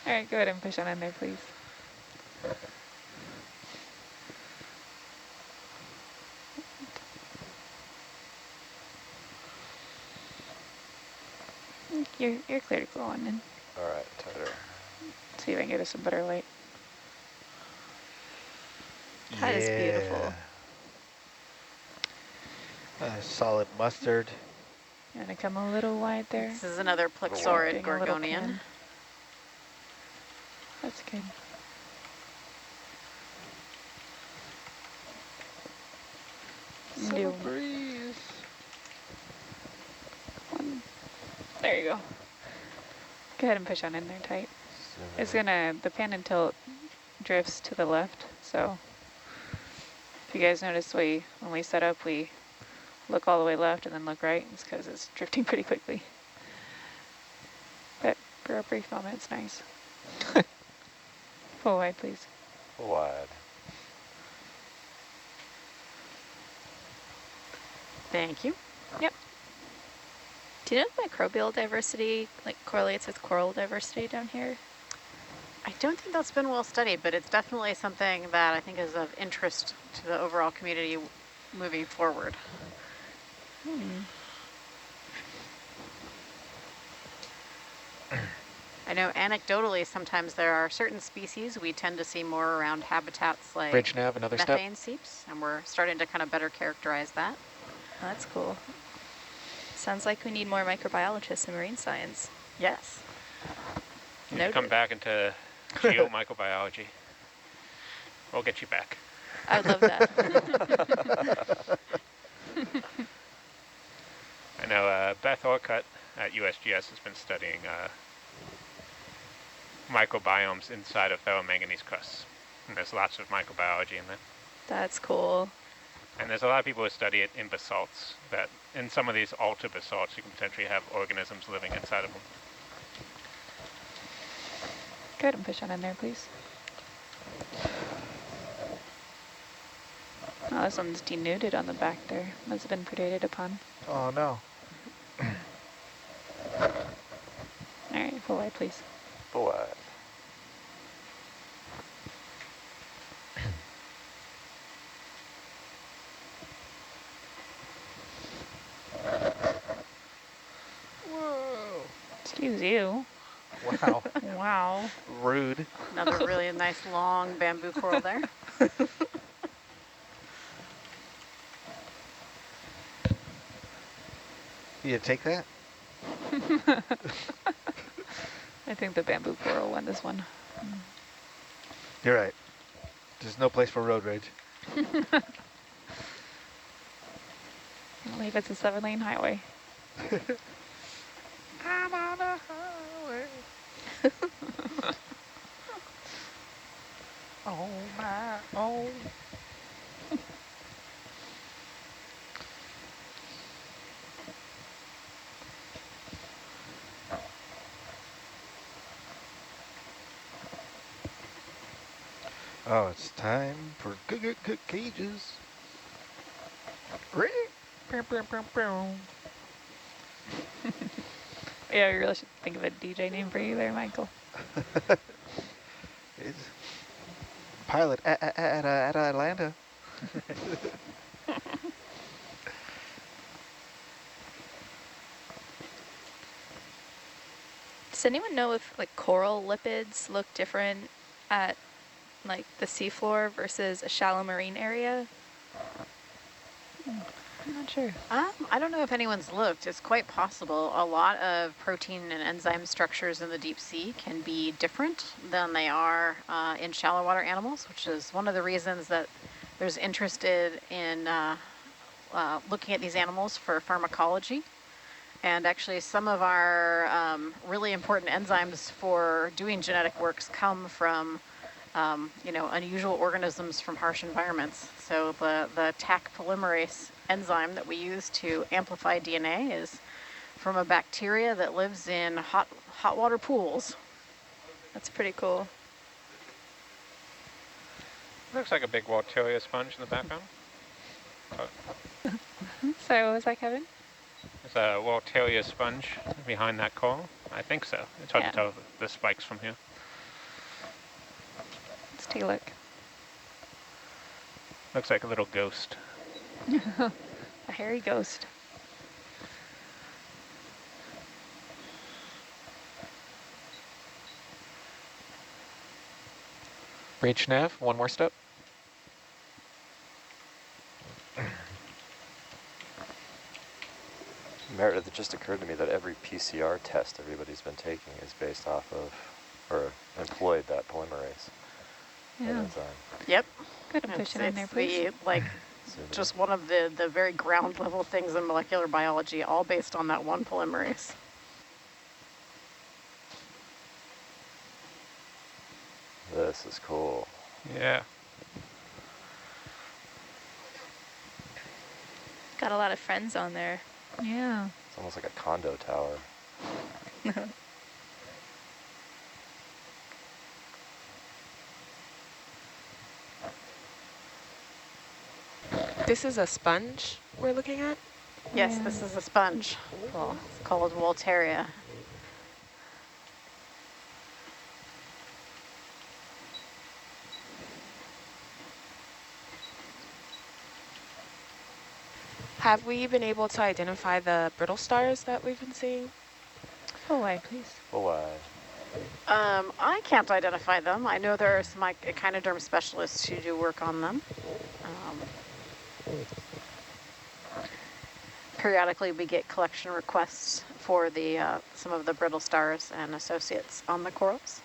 right, go ahead and push on in there, please. You're clear to go on in. All right, tighter. See if I can get us some better light. That is beautiful. Solid mustard. You want to come a little wide there? This is another plexaurid Doing a little gorgonian. pan. That's good. Do breeze. one. There you go. Go ahead and push on in there tight. It's gonna, the pan and tilt drifts to the left, so if you guys notice when we set up, we look all the way left and then look right. It's because it's drifting pretty quickly. But for a brief moment, it's nice. Pull wide, please. Wide. Thank you. Yep. Do you know if microbial diversity correlates with coral diversity down here? I don't think that's been well studied, but it's definitely something that I think is of interest to the overall community moving forward. I know anecdotally sometimes there are certain species we tend to see more around habitats like Bridge nav, another step. methane seeps, and we're starting to kind of better characterize that. That's cool. Sounds like we need more microbiologists in marine science. Yes. You need to come back into geomicrobiology. We'll get you back. I would love that. I know Beth Orcutt at USGS has been studying microbiomes inside of ferromanganese crusts. And there's lots of microbiology in there. That's cool. And there's a lot of people who study it in basalts, that in some of these altar basalts you can potentially have organisms living inside of them. Go ahead and push on in there, please. Oh, this one's denuded on the back there. Must have been predated upon. Oh no. All right, full wide, please. Full wide. Whoa. Excuse you. Wow. Wow. Rude. Another really nice long bamboo coral there. You take that? I think the bamboo coral won this one. You're right. There's no place for road rage. I believe it's a 7-lane highway. I'm on a highway. Oh my, oh. Oh, it's time for cook cages. Yeah, we really should think of a DJ name for you there, Michael. It's pilot at Atlanta. Does anyone know if like coral lipids look different at like the seafloor versus a shallow marine area? I'm not sure. I don't know if anyone's looked. It's quite possible. A lot of protein and enzyme structures in the deep sea can be different than they are in shallow water animals, which is one of the reasons that there's interested in looking at these animals for pharmacology. And actually some of our really important enzymes for doing genetic works come from unusual organisms from harsh environments. So the Taq polymerase enzyme that we use to amplify DNA is from a bacteria that lives in hot water pools. That's pretty cool. Looks like a big Waltelia sponge in the background. Sorry, what was that, Kevin? There's a Waltelia sponge behind that coral. I think so. It's hard Yeah. to tell the spikes from here. Let's take a look. Looks like a little ghost. A hairy ghost. Reach nav, one more step. Meredith, it just occurred to me that every PCR test everybody's been taking is based off of, or employed that polymerase. That Yeah. enzyme. Yep. Good to push it in there, It's please. just one of the very ground level things in molecular biology, all based on that one polymerase. This is cool. Yeah. Got a lot of friends on there. Yeah. It's almost like a condo tower. This is a sponge we're looking at? Yes, Yeah. this is a sponge. Cool. It's called Walteria. Have we been able to identify the brittle stars that we've been seeing? Full wide, please. Full wide. I can't identify them. I know there are some echinoderm specialists who do work on them. Periodically we get collection requests for the some of the brittle stars and associates on the corals.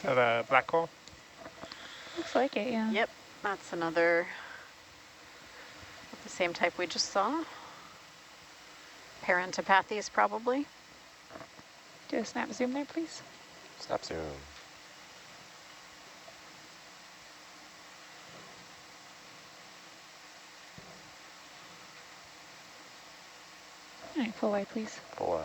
So the black coral? Looks like it, yeah. Yep, that's another of the same type we just saw. Parentopathes probably. Do a snap zoom there, please. Snap zoom. All right, full wide, please. Full wide.